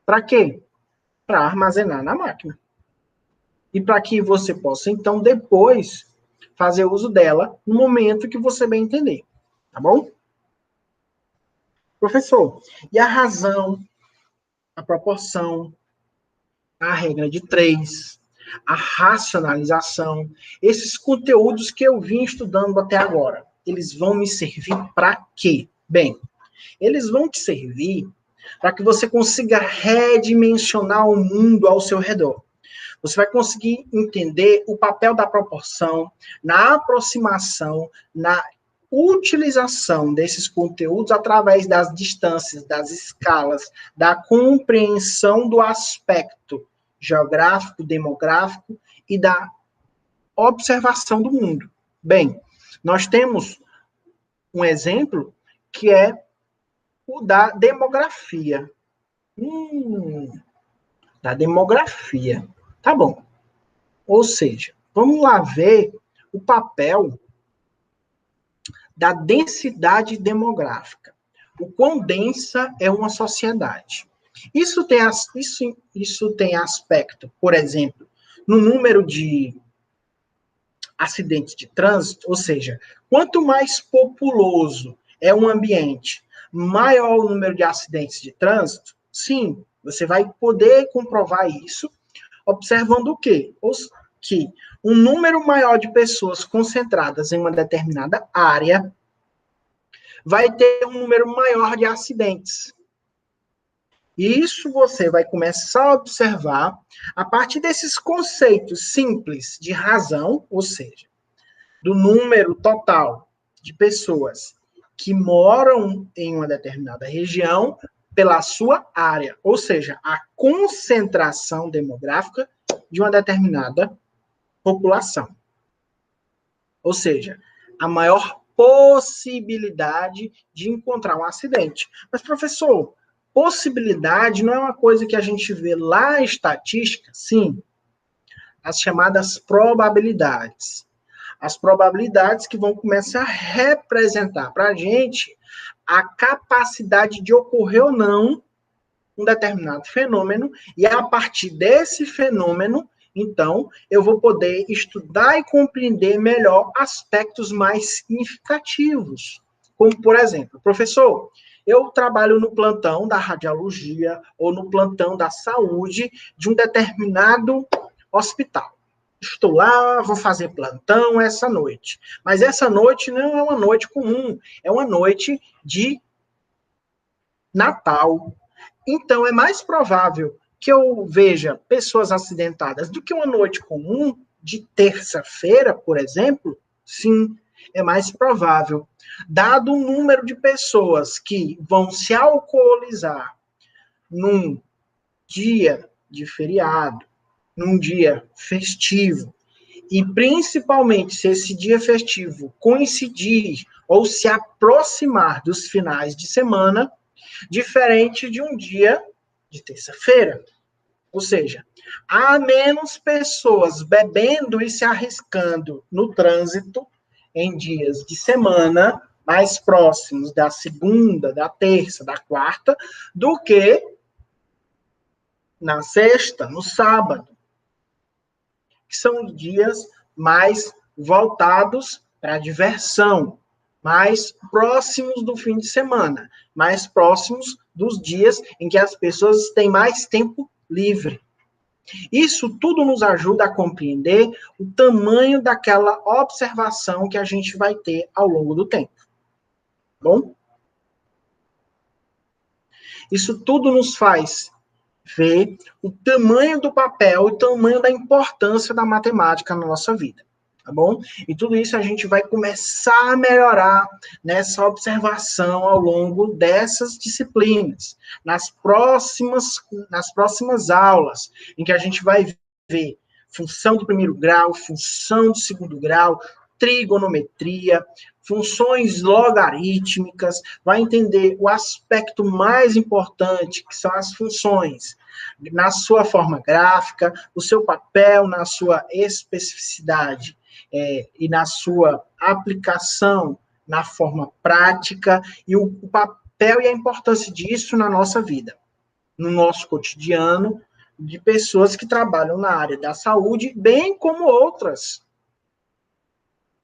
Para quê? Para armazenar na máquina. E para que você possa, então, depois fazer uso dela no momento que você bem entender. Tá bom? Professor, e a razão, a proporção, a regra de 3, a racionalização, esses conteúdos que eu vim estudando até agora, eles vão me servir para quê? Bem, eles vão te servir para que você consiga redimensionar o mundo ao seu redor. Você vai conseguir entender o papel da proporção, na aproximação, na utilização desses conteúdos através das distâncias, das escalas, da compreensão do aspecto geográfico, demográfico e da observação do mundo. Bem, nós temos um exemplo que é o da demografia. Da demografia. Tá bom. Ou seja, vamos lá ver o papel da densidade demográfica. O quão densa é uma sociedade. Isso tem aspecto, por exemplo, no número de acidentes de trânsito, ou seja, quanto mais populoso é um ambiente, maior o número de acidentes de trânsito. Sim, você vai poder comprovar isso observando o quê? Que um número maior de pessoas concentradas em uma determinada área vai ter um número maior de acidentes. E isso você vai começar a observar a partir desses conceitos simples de razão, ou seja, do número total de pessoas que moram em uma determinada região pela sua área, ou seja, a concentração demográfica de uma determinada população. Ou seja, a maior possibilidade de encontrar um acidente. Mas, professor, possibilidade não é uma coisa que a gente vê lá em estatística? Sim. As chamadas probabilidades. As probabilidades que vão começar a representar para a gente a capacidade de ocorrer ou não um determinado fenômeno, e a partir desse fenômeno, então, eu vou poder estudar e compreender melhor aspectos mais significativos. Como, por exemplo, professor, eu trabalho no plantão da radiologia ou no plantão da saúde de um determinado hospital. Estou lá, vou fazer plantão essa noite. Mas essa noite não é uma noite comum, é uma noite de Natal. Então, é mais provável que eu veja pessoas acidentadas do que uma noite comum de terça-feira, por exemplo? Sim, é mais provável. Dado o número de pessoas que vão se alcoolizar num dia de feriado, num dia festivo, e principalmente se esse dia festivo coincidir ou se aproximar dos finais de semana, diferente de um dia de terça-feira. Ou seja, há menos pessoas bebendo e se arriscando no trânsito em dias de semana mais próximos da segunda, da terça, da quarta, do que na sexta, no sábado, que são dias mais voltados para a diversão, mais próximos do fim de semana, mais próximos dos dias em que as pessoas têm mais tempo livre. Isso tudo nos ajuda a compreender o tamanho daquela observação que a gente vai ter ao longo do tempo. Bom? Isso tudo nos faz ver o tamanho do papel, o tamanho da importância da matemática na nossa vida, tá bom? E tudo isso a gente vai começar a melhorar nessa observação ao longo dessas disciplinas, nas próximas aulas, em que a gente vai ver função do primeiro grau, função do segundo grau, trigonometria, funções logarítmicas, vai entender o aspecto mais importante, que são as funções, na sua forma gráfica, o seu papel na sua especificidade e na sua aplicação na forma prática, e o papel e a importância disso na nossa vida, no nosso cotidiano, de pessoas que trabalham na área da saúde, bem como outras,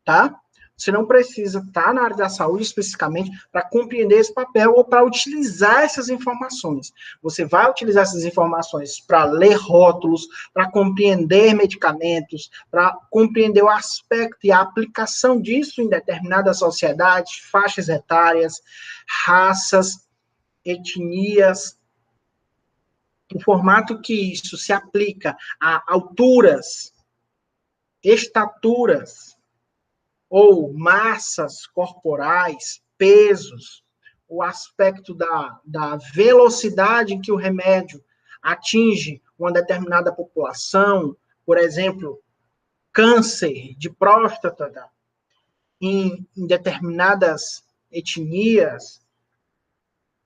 tá? Você não precisa estar na área da saúde especificamente para compreender esse papel ou para utilizar essas informações. Você vai utilizar essas informações para ler rótulos, para compreender medicamentos, para compreender o aspecto e a aplicação disso em determinadas sociedades, faixas etárias, raças, etnias, o formato que isso se aplica a alturas, estaturas, ou massas corporais, pesos, o aspecto da velocidade em que o remédio atinge uma determinada população, por exemplo, câncer de próstata em determinadas etnias,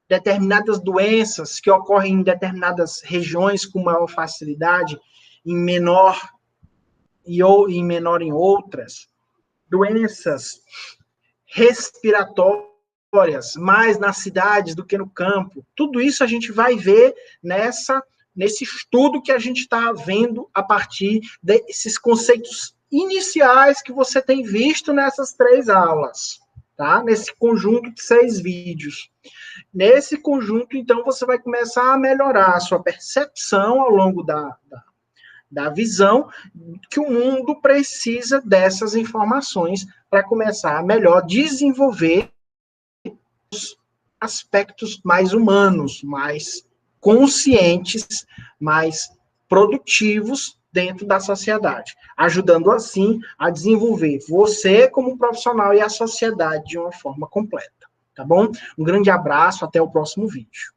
determinadas doenças que ocorrem em determinadas regiões com maior facilidade, em menor em outras, doenças respiratórias, mais nas cidades do que no campo. Tudo isso a gente vai ver nesse estudo que a gente está vendo a partir desses conceitos iniciais que você tem visto nessas 3 aulas, tá? Nesse conjunto de 6 vídeos. Nesse conjunto, então, você vai começar a melhorar a sua percepção ao longo da visão que o mundo precisa dessas informações para começar a melhor desenvolver os aspectos mais humanos, mais conscientes, mais produtivos dentro da sociedade, ajudando assim a desenvolver você como profissional e a sociedade de uma forma completa, tá bom? Um grande abraço, até o próximo vídeo.